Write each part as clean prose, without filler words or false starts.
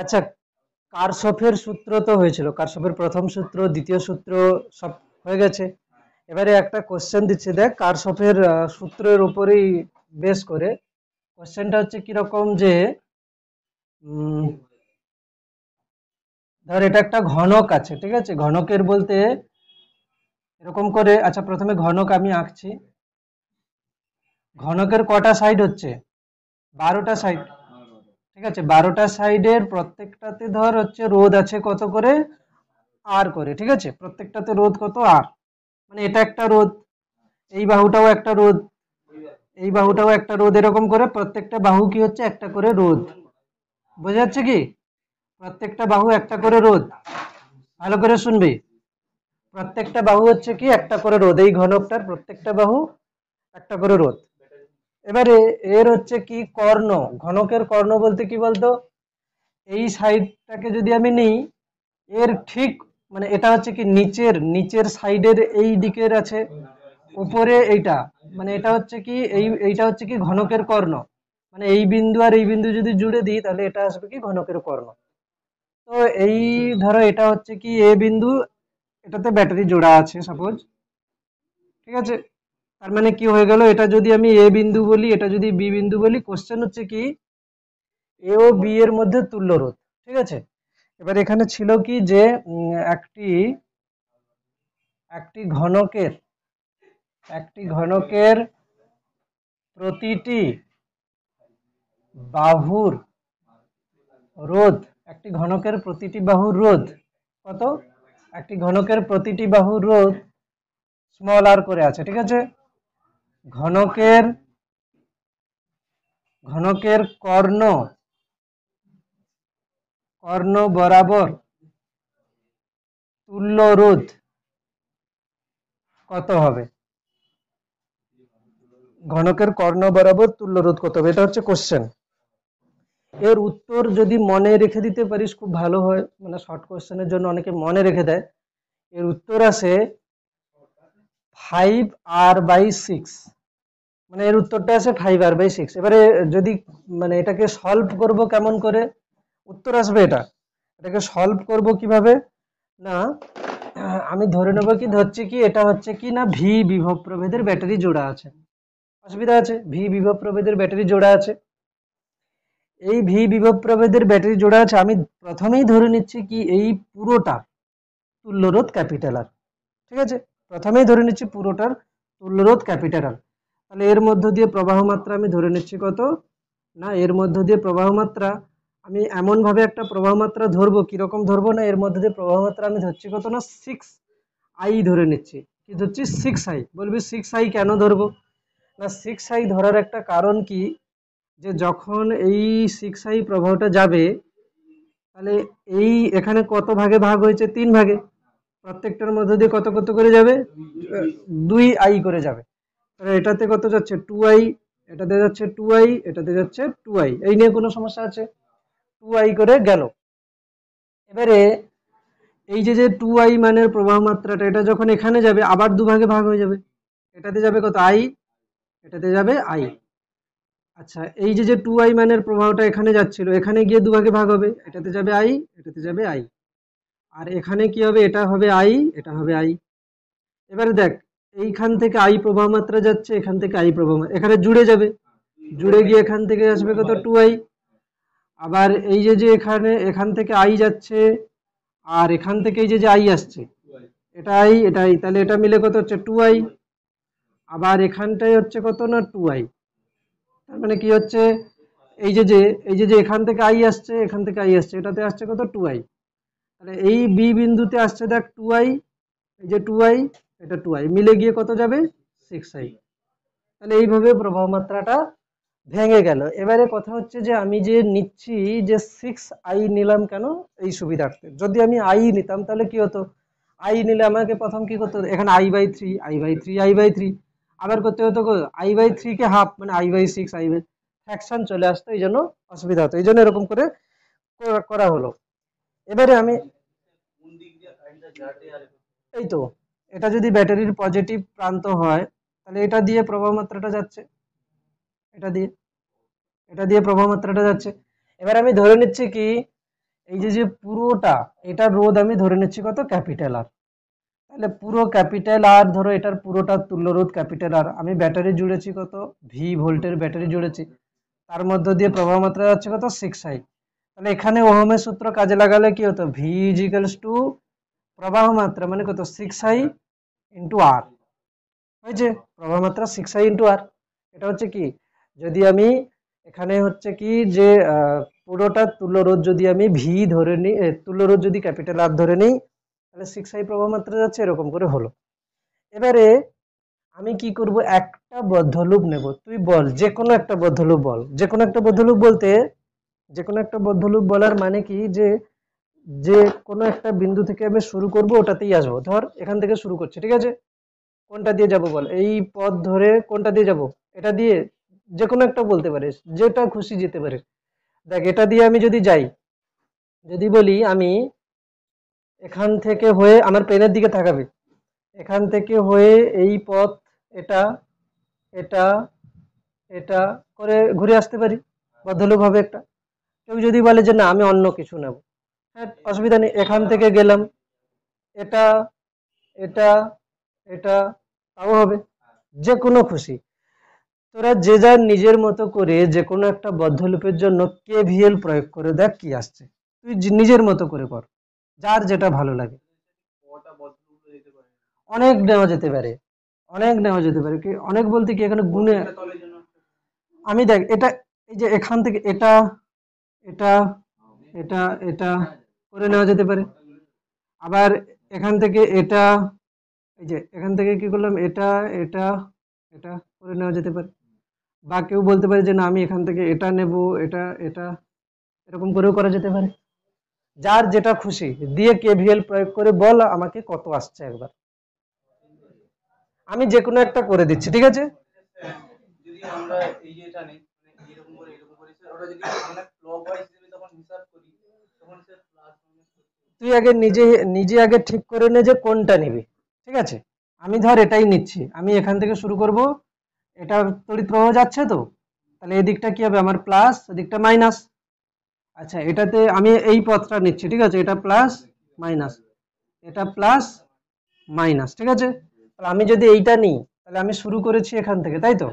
আচ্ছা, কারশফের সূত্র তো হয়েছিল, কারশফের প্রথম সূত্র দ্বিতীয় সূত্র সব হয়ে গেছে। এবারে একটা কোশ্চেন দিচ্ছে, দেখ কারশফের সূত্রের উপরেই বেস করে কোশ্চেনটা হচ্ছে কিরকম যে উম, ধর এটা একটা ঘনক আছে, ঠিক আছে, ঘনকের বলতে এরকম করে, আচ্ছা প্রথমে ঘনক আমি আঁকছি। ঘনকের কটা সাইড হচ্ছে? 12টা সাইড, ঠিক আছে। 12টা সাইডের প্রত্যেকটাতে ধর হচ্ছে রোধ আছে কত করে, আর করে, ঠিক আছে, প্রত্যেকটাতে রোধ কত, আর। মানে এটা একটা রোধ, এই বাহুটাও একটা রোধ, এই বাহুটাও একটা রোধ, এরকম করে প্রত্যেকটা বাহু কি হচ্ছে একটা করে রোধ। বোঝা যাচ্ছে কি? প্রত্যেকটা বাহু একটা করে রোধ। ভালো করে শুনবি, প্রত্যেকটা বাহু হচ্ছে কি একটা করে রোধ, এই ঘনকটার প্রত্যেকটা বাহু একটা করে রোধ। এবারে এর হচ্ছে কি কর্ণ, ঘনকের কর্ণ বলতে কি বলতো, এই সাইডটাকে যদি আমি নিই, এর ঠিক মানে এটা হচ্ছে কি নিচের নিচের সাইডের এই দিকের আছে, উপরে এইটা, মানে এটা হচ্ছে কি এইটা হচ্ছে কি ঘনকের কর্ণ। মানে এই বিন্দু আর এই বিন্দু যদি জুড়ে দিই তাহলে এটা আসবে কি ঘনকের কর্ণ। তো এই ধরো এটা হচ্ছে কি এ বিন্দু, এটাতে ব্যাটারি জোড়া আছে সাপোজ, ঠিক আছে। তার মানে কি হয়ে গেল, এটা যদি আমি এ বিন্দু বলি, এটা যদি বি বিন্দু বলি, কোশ্চেন হচ্ছে কি এ ও বি এর মধ্যে তুল্য রোধ, ঠিক আছে। এবার এখানে ছিল কি যে একটি একটি ঘনকের একটি ঘনকের প্রতিটি বাহুর রোধ, একটি ঘনকের প্রতিটি বাহুর রোধ কত, একটি ঘনকের প্রতিটি বাহুর রোধ স্মল আর করে আছে, ঠিক আছে। ঘনকের ঘনকের কর্ণ কর্ণ বরাবর তুল্য রোধ কত হবে, ঘনকের কর্ণ বরাবর তুল্য রোধ কত হবে, এটা হচ্ছে কোশ্চেন। এর উত্তর যদি মনে রেখে দিতে পারিস খুব ভালো হয়, মানে শর্ট কোশ্চেনের জন্য অনেকে মনে রেখে দেয়। এর উত্তর আসে 5r/6, মানে এর উত্তরটা আছে 5r/6। এবারে যদি মানে এটাকে সলভ করব কেমন করে উত্তর আসবে এটা, এটাকে সলভ করব কিভাবে না, আমি ধরে নেব কি, ধরছি কি এটা হচ্ছে কি না ভি বিভব প্রভেদের ব্যাটারি জোড়া আছে, অসুবিধা আছে, ভি বিভব প্রভেদের ব্যাটারি জোড়া আছে, এই ভি বিভব প্রভেদের ব্যাটারি জোড়া আছে, আমি প্রথমেই ধরে নিচ্ছি কি এই পুরোটা তুল্যরোধ ক্যাপিটাল আর, ঠিক আছে, প্রথমেই ধরে নিচ্ছি পুরোটার তুল্যরোধ ক্যাপিটাল আর। তাহলে এর মধ্য দিয়ে প্রবাহ মাত্রা আমি ধরে নিচ্ছি কত না, এর মধ্য দিয়ে প্রবাহ মাত্রা আমি এমন ভাবে একটা প্রবাহ মাত্রা ধরবো, কিরকম ধরবো না, এর মধ্যে দিয়ে প্রবাহ মাত্রা আমি ধরছি কত না 6i ধরে নিচ্ছি। কি ধরছি? 6i। বলবি 6i কেন ধরবো না, 6i ধরার একটা কারণ কি, যে যখন এই 6i প্রবাহটা যাবে, তাহলে এই এখানে কত ভাগে ভাগ হয়েছে, 3 ভাগে, প্রত্যেকটার মধ্যে দিয়ে কত কত করে যাবে, 2i করে যাবে। তাহলে এটাতে কত যাচ্ছে 2i, এটাতে যাচ্ছে 2i, এটাতে যাচ্ছে 2i, এই নিয়ে কোনো সমস্যা আছে? 2i করে গেল। এবারে এই যে যে 2i মানের প্রবাহ মাত্রাটা, এটা যখন এখানে যাবে আবার 2 ভাগে ভাগ হয়ে যাবে, এটাতে যাবে কত i, এটাতে যাবে i। আচ্ছা, এই যে যে 2i মানের প্রবাহটা এখানে যাচ্ছিল, এখানে গিয়ে 2 ভাগে ভাগ হবে, এটাতে যাবে i, এটাতে যাবে i, আর এখানে কি হবে, এটা হবে i, এটা হবে i। এবারে দেখ, এইখান থেকে i প্রবাহ মাত্রা যাচ্ছে, এখান থেকে i প্রবাহ এখানে জুড়ে যাবে, জুড়ে গিয়ে এখান থেকে আসবে কত 2i। আবার এই যে যে এখানে এখান থেকে i যাচ্ছে, আর এখান থেকে এই যে যে i আসছে, এটা i, এটা i, তাহলে এটা মিলে কত হচ্ছে 2i। আবার এখানটাই হচ্ছে কত না 2i। তার মানে কি হচ্ছে, এই যে যে এখান থেকে i আসছে, এখান থেকে i আসছে, এটাতে আসছে কত 2i। তাহলে এই বি বিন্দুতে আসছে দেখ 2i, এই যে 2i, এটা 2i মিলে গিয়ে কত যাবে 6i। তাহলে এইভাবে প্রবাহ মাত্রাটা ভেঙে গেল। এবারে কথা হচ্ছে যে আমি যে নিচ্ছি যে 6i নিলাম কেন, এই সুবিধার্থে। যদি আমি i নিতাম তাহলে কি হতো, i নিলে আমাকে প্রথম কি করতে হতো, এখানে i/3 i/3 i/3 আবার করতে হতো, i/3 কে হাফ মানে i/6 ফ্র্যাকশন চলে আসতো, এই জন্য অসুবিধা হতো, এই জন্য এরকম করে করা হলো। এবারে আমি এই তো, এটা যদি ব্যাটারির পজিটিভ প্রান্ত হয় তাহলে এটা দিয়ে প্রবাহ মাত্রাটা যাচ্ছে, এটা দিয়ে প্রবাহ মাত্রাটা যাচ্ছে। এবার আমি ধরে নিচ্ছি কি এই যে পুরোটা এটার রোধ আমি ধরে নিচ্ছি কত, ক্যাপিটাল আর। তাহলে পুরো ক্যাপিটাল আর ধরো, এটার পুরোটা তুল্য রোধ ক্যাপিটাল আর। আমি ব্যাটারি জুড়েছি কত, ভি ভোল্টের ব্যাটারি জুড়েছি, তার মধ্য দিয়ে প্রবাহ মাত্রা যাচ্ছে কত, 6i। তাহলে এখানে ওহমের সূত্র কাজে লাগালে কি হতো, ভি ইজিক্যালস টু প্রবাহ মাত্রা মানে কত, 6i ইন্টু আর। হয়েছে, প্রবাহ মাত্রা 6i ইন্টু আর। এটা হচ্ছে কি, যদি আমি এখানে হচ্ছে কি যে পুরোটা তুল্য রোধ যদি আমি ভি ধরে নিই, তুল্য রোধ যদি ক্যাপিটাল আর ধরে নিই, তাহলে 6i প্রবাহ মাত্রা যাচ্ছে, এরকম করে হলো। এবারে আমি কি করব, একটা বদ্ধ লুপ নেব। তুই বল, যে কোনো একটা বদ্ধ লুপ বল। যে কোনো একটা বদ্ধ লুপ বলতে, যে কোনো একটা বদ্ধ লুপ বলার মানে কি, যে যে কোনো একটা বিন্দু থেকে আমি শুরু করব, ওটাতেই আসবো। ধর এখান থেকে শুরু করছি, ঠিক আছে, কোনটা দিয়ে যাব বল, এই পথ ধরে কোনটা দিয়ে যাব, এটা দিয়ে, যে কোনো একটা বলতে পারিস, যেটা খুশি যেতে পারিস। দেখ, এটা দিয়ে আমি যদি যাই, যদি বলি আমি এখান থেকে হয়ে, আমার পেনের দিকে তাকাবি, এখান থেকে হয়ে এই পথ, এটা এটা এটা করে ঘুরে আসতে পারি, বদ্ধলুপ হবে একটা। কেউ যদি বলে যে না আমি অন্য কিছু নেব, হ্যাঁ অসুবিধা নেই, এখান থেকে গেলাম, এটা এটা এটা, তাও হবে, যে কোনো খুশি। তোরা যে যার নিজের মতো করে যে কোনো একটা বদ্ধ লুপের জন্য কেভিএল প্রয়োগ করে দেখ কি আসছে। তুই নিজের মতো করে কর, যার যেটা ভালো লাগে। অনেক নেওয়া যেতে পারে, অনেক নেওয়া যেতে পারে। কি অনেক বলতে কি, এখানে গুণে, আমি দেখ এটা, এই যে এখান থেকে এটা এটা এটা এটা করে নেওয়া যেতে পারে। আবার এখান থেকে এটা, এই যে এখান থেকে কি করলাম, এটা এটা এটা করে নেওয়া যেতে পারে। বা কেউ বলতে পারে যে না আমি এখান থেকে এটা নেব, এটা এটা, এরকম করেও করা যেতে পারে। যার যেটা খুশি দিয়ে কেভিএল প্রয়োগ করে বল আমাকে কত আসছে একবার। আমি যে কোনো একটা করে দিচ্ছি, ঠিক আছে। যদি আমরা এই যে এটা নেই, মানে এরকম করে ওটা যদি আমরা ক্লকওয়াইজ হিসেবে তখন হিসাব করি, তখন সে প্লাস মাইনাস, তুই আগে নিজে নিজে আগে ঠিক করে নে যে কোনটা নিবি, ঠিক আছে। আমি ধর এটাই নিচ্ছি, আমি এখান থেকে শুরু করব, এটা তড়িৎ প্রবাহ যাচ্ছে তো, তাহলে এদিকটা কি হবে আমার প্লাস, এদিকটা মাইনাস। আচ্ছা, এটাতে আমি এই পথটা নিচ্ছি, ঠিক আছে, এটা প্লাস মাইনাস, এটা প্লাস মাইনাস, ঠিক আছে। তাহলে আমি যদি এইটা নিই, তাহলে আমি শুরু করেছি এখান থেকে, তাই তো।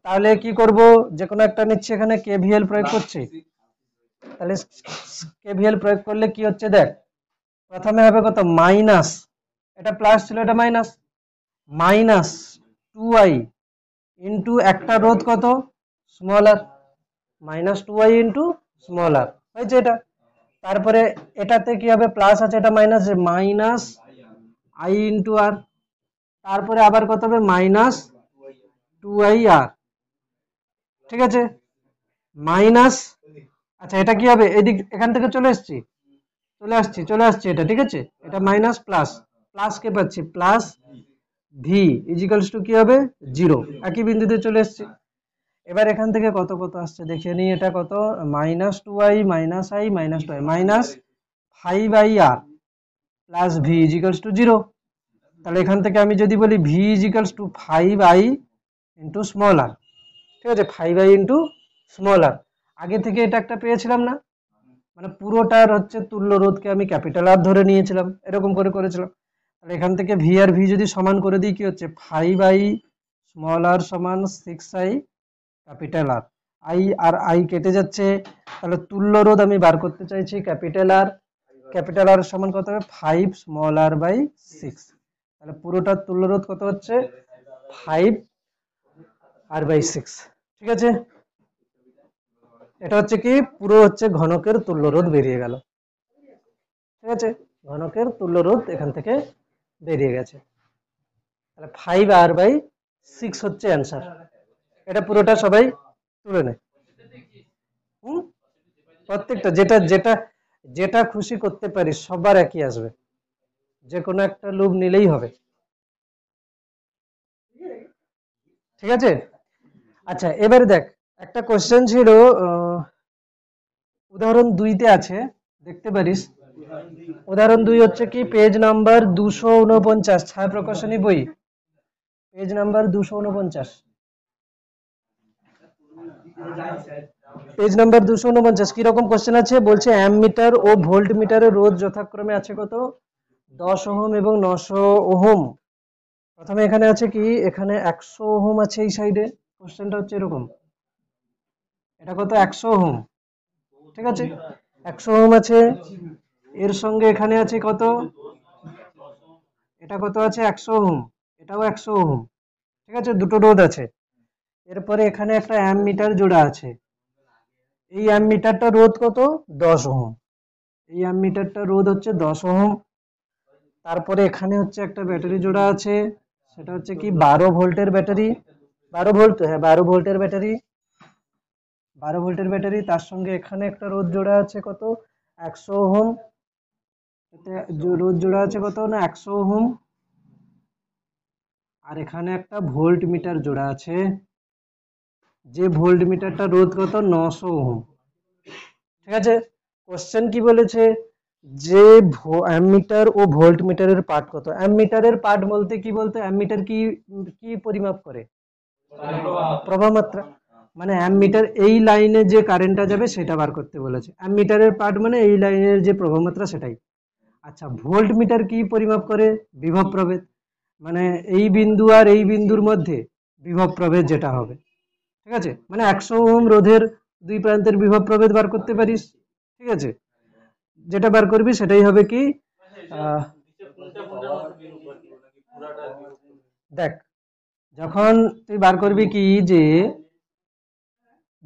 তাহলে কি করব, যে কোনো একটা নিচ্ছি, এখানে কেভিএল প্রয়োগ করছি। তাহলে কেভিএল প্রয়োগ করলে কি হচ্ছে দেখ, প্রথমে হবে কত, মাইনাস, এটা প্লাস ছিল এটা মাইনাস, মাইনাস 2i ইন্টু একটা রোধ কত, স্মল আর, মাইনাস 2i ইন্টু স্মল আর, হয়েছে এটা। তারপরে এটাতে কি হবে, প্লাস আছে, এটা মাইনাস, মাইনাস i ইন্টু আর। তারপরে আবার কত হবে, মাইনাস 2i আর, ঠিক আছে, মাইনাস। আচ্ছা, এটা কি হবে, এদিক এখান থেকে চলে আসছি এটা, ঠিক আছে, এটা মাইনাস প্লাস, প্লাস কে পাচ্ছি, প্লাস ভি ইজিক্যালস টু কি হবে, 0, একই বিন্দুতে চলে এসেছি। এবার এখান থেকে কত কত আসছে দেখে নিই, এটা কত, minus 2i minus i minus 2i minus 5i আর প্লাস ভি ইজিক্যালস টু 0। তাহলে এখান থেকে আমি যদি বলি V equals to 5i into small R, ঠিক আছে, 5i ইন্টু স্মল আর। আগে থেকে এটা একটা পেয়েছিলাম না, মানে পুরোটার হচ্ছে তুল্য রোধকে আমি ক্যাপিটাল আর ধরে নিয়েছিলাম, এরকম করে করেছিলাম। তাহলে এখান থেকে ভি আর ভি যদি সমান করে দিই, কি হচ্ছে, 5i স্মল আর সমান 6i ক্যাপিটাল আর, আই আর আই কেটে যাচ্ছে। তাহলে তুল্য রোধ আমি বার করতে চাইছি ক্যাপিটাল আর সমান কত হবে, 5 স্মল আর বাই 6। তাহলে পুরোটার তুল্য রোধ কত হচ্ছে, 5 আর বাই 6, ঠিক আছে। এটা হচ্ছে কি, পুরো হচ্ছে ঘনকের তুল্য রোধ বেরিয়ে গেল, ঠিক আছে, ঘনকের তুল্য রোধ এখান থেকে বেরিয়ে গেছে। তাহলে 5 আর বাই 6 হচ্ছে অ্যান্সার। এটা পুরোটা সবাই তুলে নেয়। প্রত্যেকটা যেটা যেটা যেটা খুশি করতে পারিস, সবার একই আসবে, যে কোনো একটা লুপ নিলেই হবে, ঠিক আছে। আচ্ছা, এবারে দেখ, একটা কোশ্চেন ছিল, উদাহরণ 2-তে আছে, দেখতে পারিস। উদাহরণ 2 হচ্ছে কি, পেজ নাম্বার 249, ছায়া প্রকাশনী বই, পেজ নাম্বার 249, পেজ নাম্বার 249 কি রকম কোশ্চেন আছে বলছে অ্যামমিটার ও ভোল্ট মিটারের রোধ যথাক্রমে আছে কত 10 ওহম এবং 900 ওহম। প্রথমে এখানে আছে কি এখানে 100 ওহম আছে এই সাইডে, কোশ্চেনটা হচ্ছে এরকম, এটা কত 100 ওহম, ঠিক আছে 100 ওহম আছে, এর সঙ্গে এখানে আছে কত, এটা কত আছে 100 ওহম, এটাও 100 ওহম, ঠিক আছে দুটো রোধ আছে। এরপরে এখানে একটা অ্যামমিটার জোড়া আছে, এই অ্যামমিটারটা রোধ কত 10 ওহম, এই অ্যামমিটারটা রোধ হচ্ছে 10 ওহম। তারপরে এখানে হচ্ছে একটা ব্যাটারি জোড়া আছে, সেটা হচ্ছে কি 12 ভোল্টের ব্যাটারি, 12 ভোল্ট, হ্যাঁ 12 ভোল্টের ব্যাটারি, 12 ভোল্টের ব্যাটারি, তার সঙ্গে এখানে একটা রোধ জোড়া আছে কত 100 ওহম, এতে রোধ জোড়া আছে কত না 100 ওহম। আর এখানে একটা ভোল্ট মিটার জোড়া আছে, যে ভোল্ট মিটারটা রোধ কত 900 ওহম, ঠিক আছে। কোশ্চেন কি বলেছে যে অ্যামমিটার ও ভোল্ট মিটারের পার্ট কত, অ্যামমিটারের পার্ট বলতে কি বলতে অ্যামমিটার কি কি পরিমাপ করে প্রবাহ মাত্রা, মানে অ্যামমিটার এই লাইনে যে কারেন্টটা যাবে সেটা বার করতে বলেছে, অ্যামমিটারের পার্ট মানে এই লাইনের যে প্রবাহ মাত্রা সেটাই। আচ্ছা ভোল্ট মিটার কি পরিমাপ করে বিভব প্রভেদ, মানে এই বিন্দু আর এই বিন্দুর মধ্যে বিভব প্রভেদ যেটা হবে, ঠিক আছে, মানে 100 ওহম রোধের দুই প্রান্তের বিভব প্রভেদ বার করতে পারিস, ঠিক আছে, যেটা বার করবি সেটাই হবে কি আহ, দেখ যখন তুই বার করবি কি যে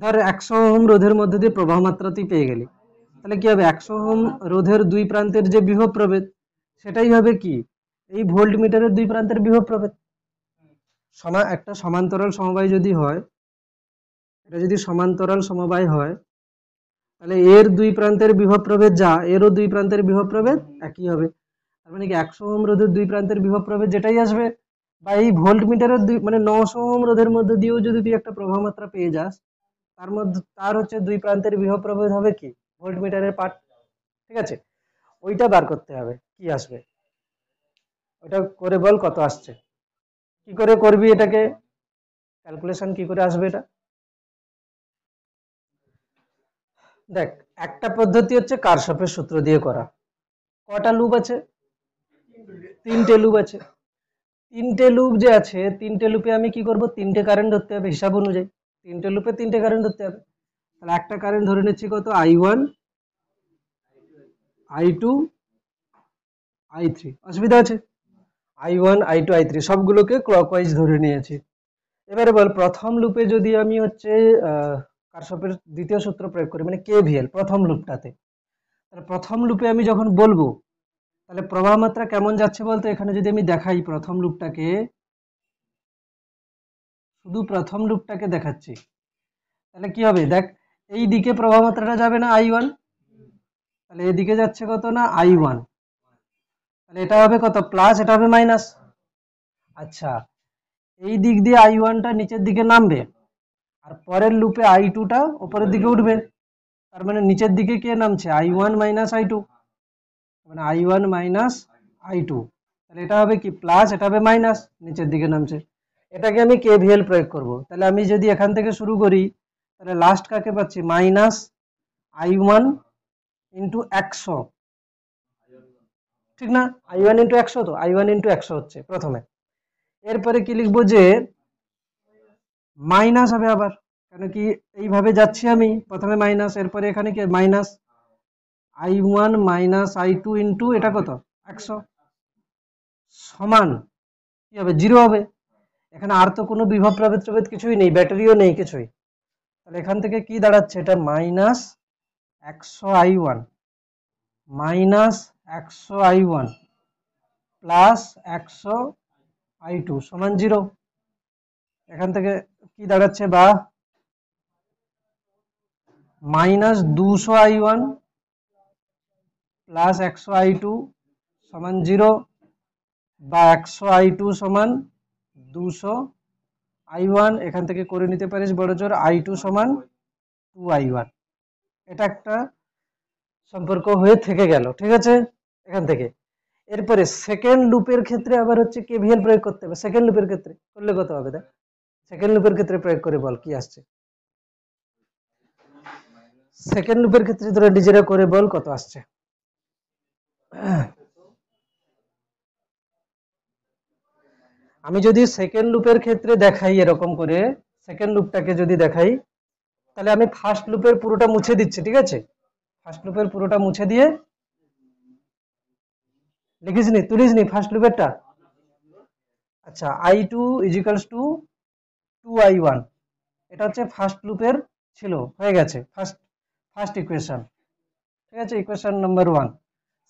ধর 100 ওহম রোধের মধ্যে দিয়ে প্রবাহ মাত্রা তুই পেয়ে গেলি, তাহলে কি হবে 100 ওহম রোধের দুই প্রান্তের যে বিভব প্রভেদ সেটাই হবে কি এই ভোল্ট মিটারের দুই প্রান্তের বিভব প্রভেদ। একটা সমান্তরাল সমবায় যদি হয়, এটা যদি সমান্তরাল সমবায় হয় তাহলে এর দুই প্রান্তের বিভব প্রভেদ যা এরও দুই প্রান্তের বিভব প্রভেদ একই হবে, তার মানে কি 100 ওহম রোধের দুই প্রান্তের বিভব প্রভেদ যেটাই আসবে, বা এই ভোল্ট মিটারের দুই মানে 900 ওহম রোধের মধ্যে দিয়েও যদি তুই একটা প্রবাহ মাত্রা পেয়ে যাস তার মধ্যে তার হচ্ছে দুই প্রান্তের বিভব প্রভেদ হবে কি ভোল্ট মিটারের পার্ট, ঠিক আছে, ওইটা বার করতে হবে কি আসবে, ওইটা করে বল কত আসছে, কি করে করবি এটাকে ক্যালকুলেশন কি করে আসবে এটা। দেখ একটা পদ্ধতি হচ্ছে কারশফের সূত্র দিয়ে করা, কটা লুপ আছে 3টে লুপ আছে, 3টে লুপ যে আছে 3টে লুপে আমি কি করব 3টে কারেন্ট ধরতে হবে হিসাব অনুযায়ী, 3টে লুপে 3টে কারেন্ট ধরতে হবে, তাহলে একটা কারেন্ট ধরে নিচ্ছি কত I1 I2 I3, অসুবিধা আছে I1 I2 I3 সবগুলোকে ক্লকওয়াইজ ধরে নিয়েছি। এবারে বল প্রথম লুপে যদি আমি হচ্ছে কারশফের দ্বিতীয় সূত্র প্রয়োগ করি মানে KVL প্রথম লুপটাতে, তাহলে প্রথম লুপে আমি যখন বলবো তাহলে প্রবাহ মাত্রা কেমন যাচ্ছে বলতো, এখানে যদি আমি দেখাই প্রথম লুপটাকে, শুধু প্রথম লুপটাকে দেখাচ্ছি, তাহলে কি হবে দেখ এই দিকে প্রবাহ মাত্রাটা যাবে না I1, তাহলে এদিকে যাচ্ছে কত না I1, তাহলে এটা হবে কত প্লাস এটা হবে মাইনাস। আচ্ছা এই দিক দিয়ে I1টা নিচের দিকে নামবে আর পরের লুপে I2টা উপরের দিকে উঠবে, তার মানে নিচের দিকে কে নামছে I1 মাইনাস I2, মানে I1 মাইনাস I2, তাহলে এটা হবে কি প্লাস এটা হবে মাইনাস নিচের দিকে নামছে, এটাকে আমি KVL প্রয়োগ করব, তাহলে আমি যদি এখান থেকে শুরু করি তাহলে লাস্ট কাকে পাচ্ছি মাইনাস I1 ইন্টু 100, ঠিক না I1 ইন্টু 100, তো I1 ইন্টু 100 হচ্ছে প্রথমে, এরপরে কি লিখবো যে মাইনাস হবে আবার, কেন কি এইভাবে যাচ্ছি আমি প্রথমে মাইনাস, এরপরে এখানে কি minus I1 minus I2 into এটা কত 100 সমান কি হবে 0 হবে, এখানে আর তো কোনো বিভব প্রভেদ প্রভেদ কিছুই নেই, ব্যাটারিও নেই কিছুই, তাহলে এখান থেকে কি দাঁড়াচ্ছে এটা minus 100 I1 minus 100 I1 plus 100 I2 সমান 0, এখান থেকে কি দাঁড়াচ্ছে বা মাইনাস 200 I1 প্লাস 100 I2 সমান 0, বা 100 I2 সমান 200 I1, এখান থেকে করে নিতে পারিস বড় জোর I2 সমান 2 I1, এটা একটা সম্পর্ক হয়ে থেকে গেল, ঠিক আছে এখান থেকে। এরপরে সেকেন্ড লুপের ক্ষেত্রে আবার হচ্ছে কেভিএল প্রয়োগ করতে হবে। সেকেন্ড লুপের ক্ষেত্রে করলে কত হবে? দেখ সেকেন্ড লুপের ক্ষেত্রে প্রয়োগ করে বল কি আসছে। সেকেন্ড লুপের ক্ষেত্রে তোরা নিজেরা করে বল কত আসছে। আমি যদি সেকেন্ড লুপের ক্ষেত্রে দেখাই এরকম করে, সেকেন্ড লুপটাকে যদি দেখাই, তাহলে আমি ফার্স্ট লুপের পুরোটা মুছে দিচ্ছি, ঠিক আছে? ফার্স্ট লুপের পুরোটা মুছে দিয়ে লিখিসনি, তুলিসনি ফার্স্ট লুপেরটা? আচ্ছা, i2 ইজিক্যালস টু 2i1, এটা হচ্ছে ফার্স্ট লুপের ছিল, হয়ে গেছে ফার্স্ট ইকুয়েশন, ঠিক আছে? Equation number 1।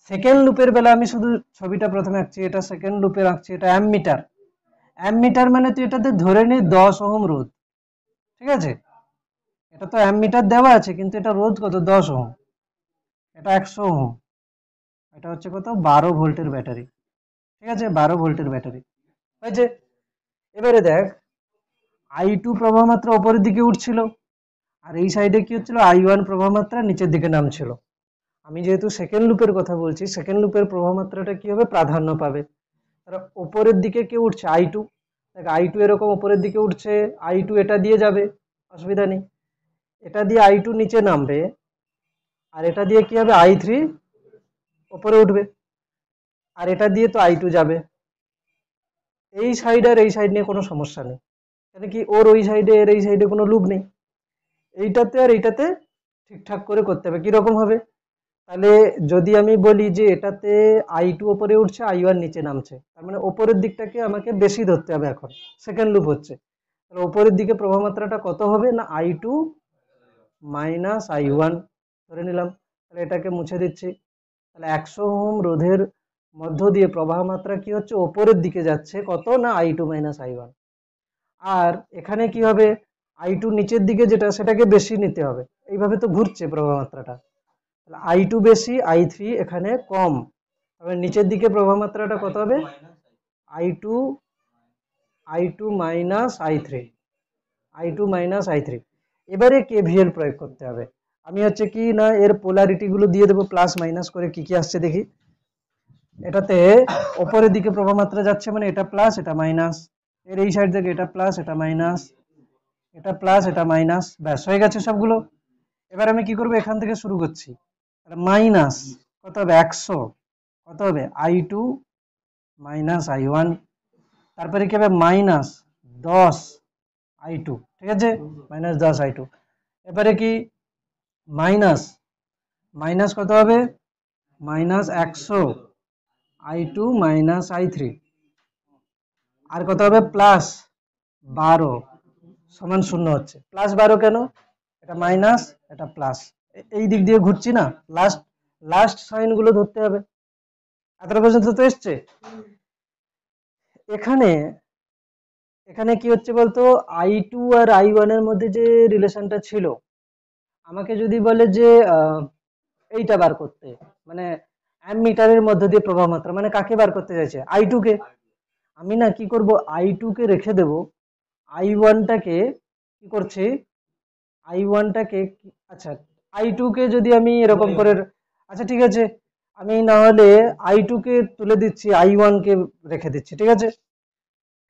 সেকেন্ড লুপের বেলা আমি শুধু ছবিটা প্রথমে আঁকছি, এটা সেকেন্ড লুপের আঁকছি, এটা অ্যামমিটার। অ্যামমিটার মানে তুই এটাতে ধরে নি 10 ওহম রোধ, ঠিক আছে? এটা তো অ্যামমিটার দেওয়া আছে, কিন্তু এটা রোধ কত? 10 ওহম। এটা 100 ওহম। এটা হচ্ছে কত? 12 ভোল্টের ব্যাটারি, ঠিক আছে? 12 ভোল্টের ব্যাটারি হয়েছে। এবারে দেখ, i2 প্রবাহ মাত্রা উপরের দিকে উঠছিল, আর এই সাইডে কি হচ্ছিল? i1 প্রবাহ মাত্রা নিচের দিকে নামছিল। আমি যেহেতু সেকেন্ড লুপের কথা বলছি, সেকেন্ড লুপের প্রবাহ মাত্রাটা কি হবে? প্রাধান্য পাবে। তারা উপরের দিকে কে উঠছে? i2। দেখ i2 এরকম উপরের দিকে উঠছে, i2 এটা দিয়ে যাবে, অসুবিধা নেই। এটা দিয়ে i2 নিচে নামবে, আর এটা দিয়ে কি হবে? i3 উপরে উঠবে, আর এটা দিয়ে তো i2 যাবে। এই সাইড আর এই সাইড নিয়ে কোনো সমস্যা নেই, কেন কি ওর ওই সাইডে এর এই সাইডে কোনো লুপ নেই। এইটাতে আর এইটাতে ঠিকঠাক করে করতে হবে। কিরকম হবে? তাহলে যদি আমি বলি যে এটাতে i2 উপরে উঠছে, i1 নিচে নামছে, তার মানে উপরের দিকটাকে আমাকে বেশি ধরতে হবে। এখন সেকেন্ড লুপ হচ্ছে, তাহলে উপরের দিকে প্রবাহ মাত্রাটা কত হবে? না i2 মাইনাস i1 ধরে নিলাম। তাহলে এটাকে মুছে দিচ্ছি। তাহলে 100 ওহম রোধের মধ্য দিয়ে প্রবাহ মাত্রা কি হচ্ছে? উপরের দিকে যাচ্ছে, কত? না i2 মাইনাস i1। আর এখানে কি হবে? i2 নিচের দিকে যেটা, সেটাকে বেশি নিতে হবে। এইভাবে তো ঘুরছে প্রবাহ মাত্রাটা। তাহলে i2 বেশি, i3 এখানে কম, তবে নিচের দিকে প্রবাহ মাত্রাটা কত হবে? i2 minus i3 minus i3। এবারে কেভিএল প্রয়োগ করতে হবে। আমি হচ্ছে কি না এর পোলারিটি গুলো দিয়ে দেবো প্লাস মাইনাস করে, কি কি আসছে দেখি। এটাতে উপরের দিকে প্রবাহ মাত্রা যাচ্ছে, মানে এটা প্লাস এটা মাইনাস, এর এই সাইড থেকে এটা প্লাস এটা মাইনাস, এটা প্লাস এটা মাইনাস, ব্যাস হয়ে গেছে সবগুলো। এবার আমি কি করব? এখান থেকে শুরু করছি। মাইনাস কত হবে? 100, কত হবে? i2 minus i1। তারপরে কি হবে? মাইনাস 10 i2, ঠিক আছে? Minus 10 i2। এবারে কি? মাইনাস মাইনাস কত হবে? Minus 100 i2 minus i3। আর কত হবে? প্লাস 12 সমান 0 হচ্ছে। প্লাস 12 কেন? এটা মাইনাস এটা প্লাস, এই দিক দিয়ে ঘুরছি না, লাস্ট সাইন গুলো ধরতে হবে। এতটা পর্যন্ত তো এসছে। এখানে এখানে কি হচ্ছে বলতো? i2 আর i1 এর মধ্যে যে রিলেশনটা ছিল, আমাকে যদি বলে যে এইটা বার করতে, মানে অ্যামমিটারের মধ্য দিয়ে প্রবাহ মাত্রা, মানে কাকে বার করতে চাইছে? i2 কে। আমি না কি করব? i2 কে রেখে দেব, i1 টাকে কি করছি? i1 টাকে আচ্ছা, i2 কে যদি আমি এরকম করে, আচ্ছা ঠিক আছে, আমি না হলে i2 কে তুলে দিচ্ছি, i1 কে রেখে দিচ্ছি, ঠিক আছে?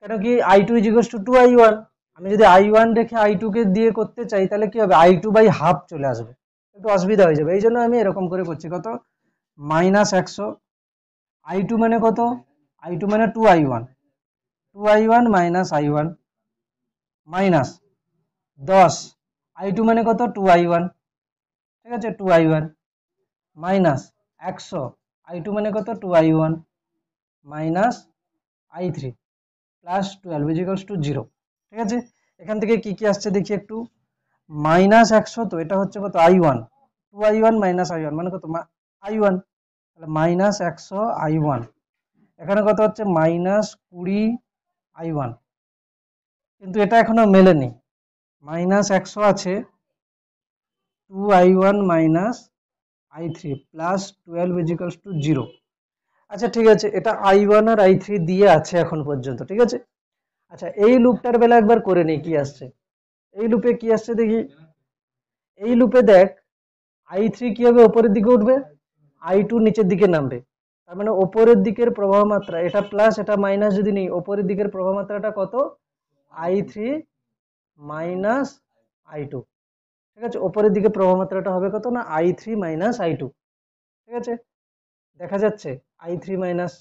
কেন কি i2 ইজিকলস টু 2i1। আমি যদি i1 রেখে i2 কে দিয়ে করতে চাই, তাহলে কি হবে? i2 বাই হাফ চলে আসবে, একটু অসুবিধা হয়ে যাবে। এই জন্য আমি এরকম করে করছি। কত? মাইনাস 100, i2 মানে কত? i2 মানে 2i1 minus i1, minus 10, i2 মানে কত? 2i1, ঠিক আছে? 2i1 মাইনাস 100, i2 মানে কত? 2i1 minus i3 plus 12 ইজিকলস two 0, ঠিক আছে? এখান থেকে কি কি আসছে দেখি একটু। মাইনাস 100, তো এটা হচ্ছে কত? i1, 2i1 মাইনাস i1 মানে কত? i1। তাহলে মাইনাস 100 i1, এখানে কত হচ্ছে? মাইনাস 20 i1, কিন্তু এটা এখনো মেলেনি। মাইনাস 100 আছে, 2i1 minus i3 plus 12 ইজিকলস two 0। আচ্ছা ঠিক আছে, এটা i1 আর i3 দিয়ে আছে এখন পর্যন্ত, ঠিক আছে? আচ্ছা, এই লুপটার বেলা একবার করে নেই কি আসছে। এই লুপে কি আসছে দেখি। এই লুপে দেখ, i3 কি হবে? উপরের দিকে উঠবে, i2 নিচের দিকে নামবে। তার মানে ওপরের দিকের প্রবাহ মাত্রা, এটা প্লাস এটা মাইনাস যদি নেই, ওপরের দিকের প্রবাহ মাত্রাটা কত, I3 মাইনাস I2। ঠিক আছে, ওপরের দিকে প্রবাহ মাত্রাটা হবে কত না I3 মাইনাস I2। ঠিক আছে, দেখা যাচ্ছে I3 মাইনাস,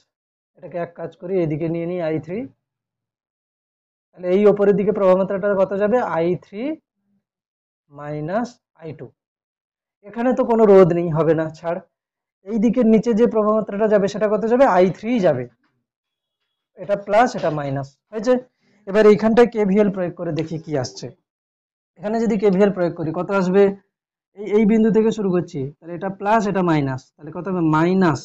এটাকে এক কাজ করি এদিকে নিয়ে নিই I3, তাহলে এই ওপরের দিকে প্রবাহ মাত্রাটা কত যাবে I3 মাইনাস I2। এখানে তো কোনো রোধ নেই, হবে না, ছাড়। এই দিকের নিচে যে প্রবাহ মাত্রাটা যাবে সেটা কত যাবে I3 যাবে, এটা প্লাস এটা মাইনাস হয়েছে। এবার এইখানটায় KVL প্রয়োগ করে দেখি কি আসছে। এখানে যদি KVL প্রয়োগ করি কত আসবে, এই বিন্দু থেকে শুরু করছি, তাহলে এটা প্লাস এটা মাইনাস, তাহলে কত হবে মাইনাস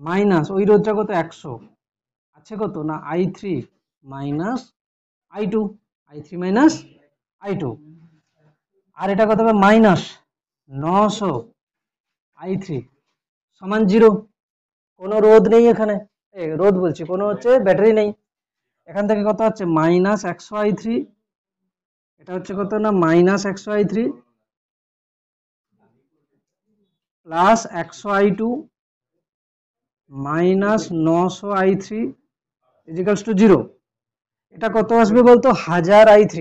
মাইনাস ওই রোধটা কত 100 আছে কত না I3 minus I2, I3 minus I2, আর এটা কত হবে মাইনাস 900 I3 সমান 0। কোনো রোধ নেই এখানে, রোধ বলছি কোনো হচ্ছে ব্যাটারি নেই। এখান থেকে কত হচ্ছে মাইনাস 100 I3, এটা হচ্ছে কত না minus 100 I3 plus 100 I2 minus 900 I3 equals to 0। এটা কত আসবে বলতো 1000 I3,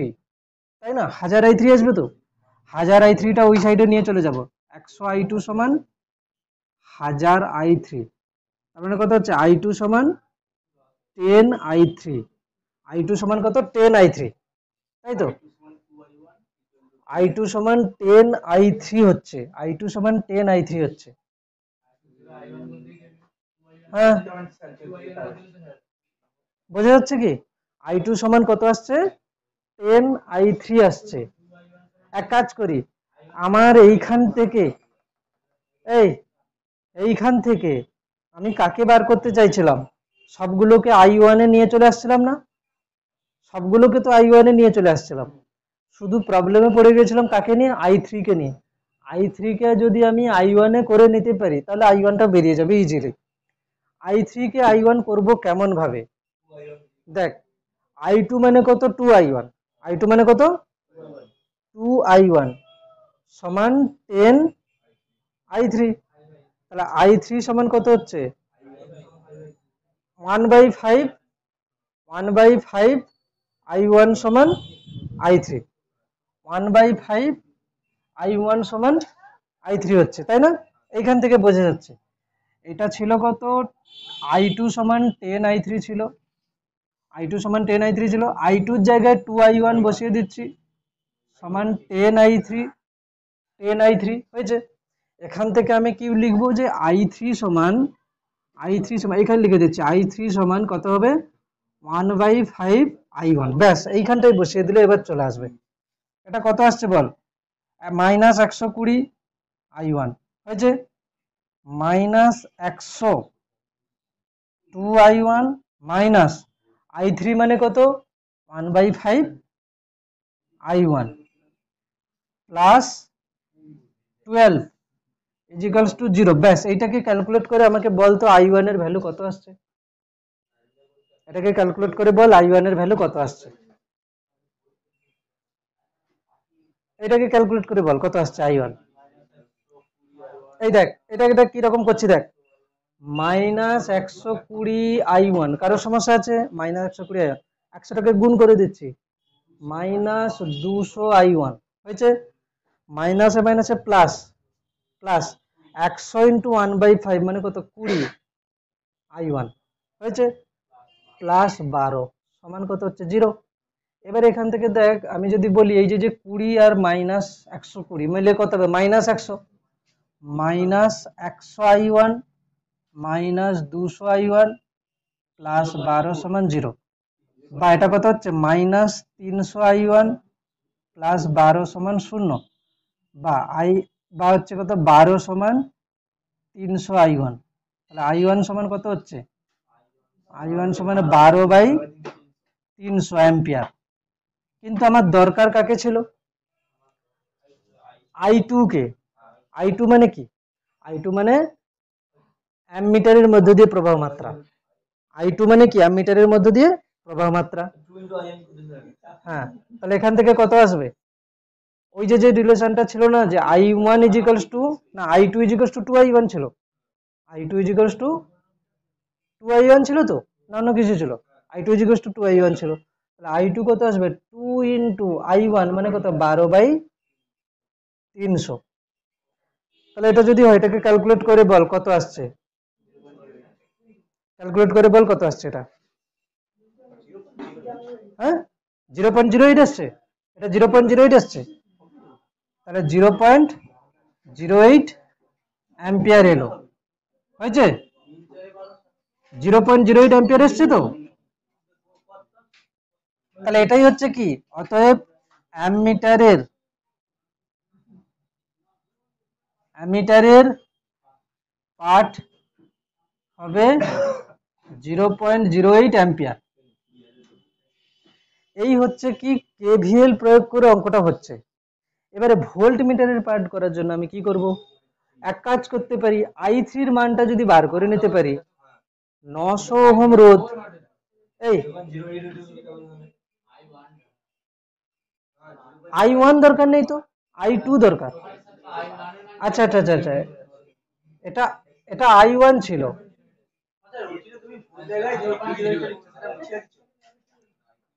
তাই না, 1000 I3 আসবে তো, 1000 I3টা ওই সাইডে নিয়ে চলে যাব, 100 I2 সমান 1000 I3, তার মানে কত হচ্ছে I2 সমান 10 I3, I2 সমান কত 10 I3, তাই তো, I2 সমান 10 I3 হচ্ছে, I2 সমান 10 I3 হচ্ছে। হ্যাঁ বোঝা যাচ্ছে কি, I2 সমান কত আসছে 10 I3 আসছে। এক কাজ করি, আমার এইখান থেকে এইখান থেকে আমি কাকে বার করতে চাইছিলাম, সবগুলোকে I1 এ নিয়ে চলে আসছিলাম না, সবগুলোকে তো I1 এ নিয়ে চলে আসছিলাম, শুধু প্রবলেমে পড়ে গেছিলাম কাকে নিয়ে, I3 কে নিয়ে। I3 কে যদি আমি I1 এ করে নিতে পারি তাহলে I1টা বেরিয়ে যাবে ইজিলি। I3 কে I1 করব কেমন ভাবে, দেখ I2 মানে কত 2I1, I2 মানে কত 2I1 সমান 10 I3, তাহলে I3 সমান কত হচ্ছে 1/5 1/5 I1 সমান I3, 1/5 I1 সমান I3 হচ্ছে, তাই না, এইখান থেকে বোঝা যাচ্ছে। এটা ছিল কত I2 সমান 10 I3 ছিল, I2 সমান 10 I3 ছিল, I2 এর জায়গায় 2I1 বসিয়ে দিচ্ছি সমান 10 I3 হয়েছে। এখান থেকে আমি কি লিখবো যে I3 সমান এখানে লিখে দিচ্ছি I3 সমান কত হবে 1/5 I1, ব্যাস এইখানটাই বসিয়ে দিলে এবার চলে আসবে। এটা কত আসছে বল, মাইনাস 120 I1 হয়েছে, মাইনাস 100 2I1 মাইনাস I3 মানে কত 1/5 I1 প্লাস 12 ইজিক্যালস টু 0। ব্যাস এইটাকে ক্যালকুলেট করে আমাকে বল তো I1 এর ভ্যালু কত আসছে, এটাকে ক্যালকুলেট করে বল I1 এর ভ্যালু কত আসছে, এটাকে ক্যালকুলেট করে বল কত আসছে I1। এই দেখ এটা কি রকম করছি দেখ, মাইনাস 120 I1, কারো সমস্যা আছে, মাইনাস 120 I1, 100টাকে গুণ করে দিচ্ছি, মাইনাস 200 I1 হয়েছে, মাইনাসে মাইনাসে প্লাস প্লাস 100 ইন্টু 1/5 মানে কত 20 I1 হয়েছে, প্লাস 12 সমান কত হচ্ছে 0। এবার এখান থেকে দেখ আমি যদি বলি এই যে 20 আর মাইনাস 120 মিলে কত হবে minus 100, minus 100 I1 minus 200 I1 plus 12 সমান 0, বা এটা কত হচ্ছে মাইনাস 300 I1 প্লাস 12 সমান 0, বা হচ্ছে কত 12 সমান 300 I1, তাহলে I1 সমান কত হচ্ছে, I1 সমান 12/300 অ্যাম্পিয়ার। কিন্তু আমার দরকার কাকে ছিল, I2 কে। I2 মানে কি, I2 মানে অ্যামমিটারের মধ্য দিয়ে প্রবাহ মাত্রা, I2 মানে কি অ্যামমিটারের মধ্য দিয়ে প্রবাহ মাত্রা। হ্যাঁ, তাহলে এখান থেকে কত আসবে, ওই যে রিলেশনটা ছিল না যে I1 ইজিক্যালস টু না I2 ইজিক্যালস টু 2I1 ছিল, I2 ইজিক্যালস টু 2i1 ছিল তো, না অন্য কিছু ছিল? i2 ইকুয়ালস টু 2i1 ছিল, তাহলে i2 কত আসবে? 2 ইন্টু i1 মানে কত? 12/300। তাহলে এটা যদি হয়, এটাকে ক্যালকুলেট করে বল কত আসছে, ক্যালকুলেট করে বল কত আসছে এটা। হ্যাঁ, 0.08 আসছে, এটা 0.08 আসছে, তাহলে 0.08 অ্যাম্পিয়ার এলো, হয়েছে? 0.08 অ্যাম্পিয়ার এসছে তো, তাহলে এটাই হচ্ছে কি, অতএব অ্যামিটারের পার্ট হবে 0.08 অ্যাম্পিয়ার। এই হচ্ছে কি কেভিএল প্রয়োগ করে অঙ্কটা হচ্ছে। এবারে ভোল্ট মিটারের পার্ট করার জন্য আমি কি করব, এক কাজ করতে পারি, i3 এর মানটা যদি বার করে নিতে পারি, 900 ওহম রোধ, এই i1 দরকার নেই তো, i2 দরকার। আচ্ছা আচ্ছা আচ্ছা আচ্ছা, এটা এটা i1 ছিল,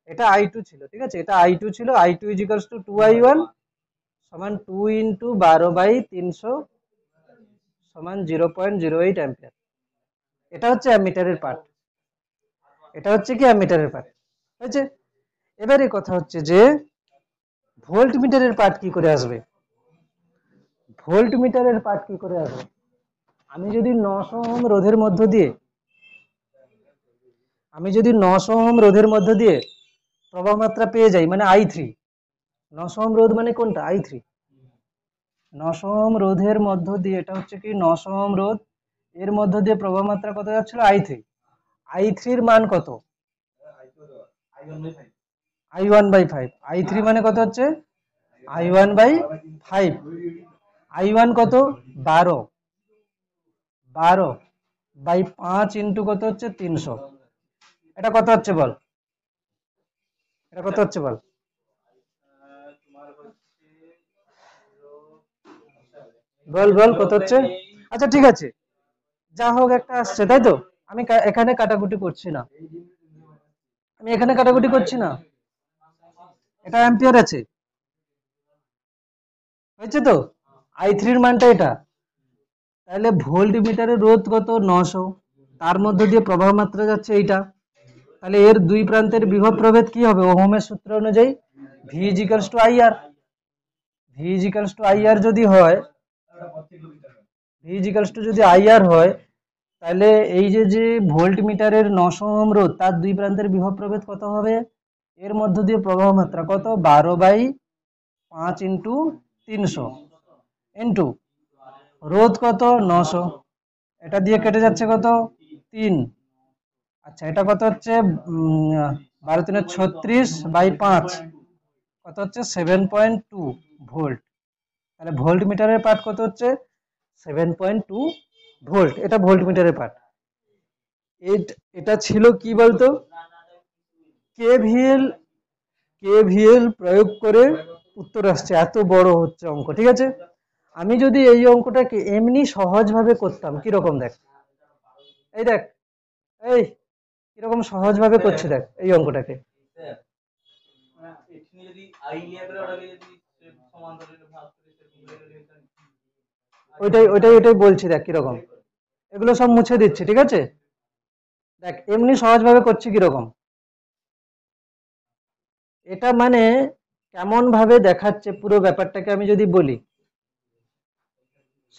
এটা i2 ছিল, ঠিক আছে, এটা i2 ছিল, i2 ইকুয়ালস টু 2i1 সমান 2 ইন্টু 12/300 সমান 0.08 অ্যাম্পিয়ার। এটা হচ্ছে অ্যামিটারের পার্ট, এটা হচ্ছে কি অ্যামিটারের পার্ট, হয়েছে? এবারে কথা হচ্ছে যে ভোল্ট মিটারের পার্ট কি করে আসবে, ভোল্ট মিটারের পার্ট কি করে আসবে? আমি যদি 900 ওহম রোধের মধ্য দিয়ে, আমি যদি 900 ওহম রোধের মধ্য দিয়ে প্রবাহ মাত্রা পেয়ে যাই, মানে i3, 900 ওহম রোধ মানে কোনটা? i3, 900 ওহম রোধের মধ্য দিয়ে, এটা হচ্ছে কি 900 ওহম রোধ, এর মধ্য দিয়ে প্রবাহ মাত্রা কত যাচ্ছিল? i3, i3 এর মান কত? i1/5, i3 মানে কত হচ্ছে? i1/5, i1 কত? 12/5 ইন্টু কত হচ্ছে? 300। এটা কত হচ্ছে বল, এটা কত হচ্ছে বল? তোমার হচ্ছে বল বল কত হচ্ছে? আচ্ছা ঠিক আছে, যা হোক একটা আসছে, তাই তো? আমি এখানে কাটাকুটি করছি না, আমি এখানে কাটাকুটি করছি না, এটা অ্যাম্পিয়ার আছে, হয়েছে তো? i3 এর মানটা এটা, তাহলে ভোল্ট মিটারের রোধ কত? 900, তার মধ্যে দিয়ে প্রবাহ মাত্রা যাচ্ছে এইটা, তাহলে এর দুই প্রান্তের বিভব প্রভেদ কি হবে ওহমের সূত্র অনুযায়ী? v equals to IR, v equals to IR যদি হয়, v ইকুয়ালস টু যদি IR হয়, তাহলে এই যে যে ভোল্ট মিটারের 900 ওহম রোধ, তার দুই প্রান্তের বিভব প্রভেদ কত হবে? এর মধ্য দিয়ে প্রবাহ মাত্রা কত? 12/5 ইন্টু 300 ইন্টু রোধ কত? 900, এটা দিয়ে কেটে যাচ্ছে কত? 3। আচ্ছা, এটা কত হচ্ছে? 12×3=36/5, কত হচ্ছে? 7.2 ভোল্ট। তাহলে ভোল্ট মিটারের পার্ট কত হচ্ছে? 7.2 ভোল্ট, এটা ভোল্ট মিটারের পার্ট। এটা ছিল কি বলতো, কেভিএল, কেভিএল প্রয়োগ করে উত্তর আসছে, এত বড় হচ্ছে অঙ্ক, ঠিক আছে? আমি যদি এই অঙ্কটাকে এমনি সহজভাবে করতাম, কিরকম দেখ, এই দেখ, এই কিরকম সহজভাবে করছি দেখ এই অঙ্কটাকে, এখানে যদি i নিয়ে করে ওটাকে যদি সমান্তরালে ভাগ করে ওইটাই ওইটাই ওইটাই বলছি, দেখ কিরকম, এগুলো সব মুছে দিচ্ছি, ঠিক আছে? দেখ এমনি সহজভাবে করছি কিরকম, এটা মানে কেমন ভাবে দেখাচ্ছে পুরো ব্যাপারটাকে আমি যদি বলি,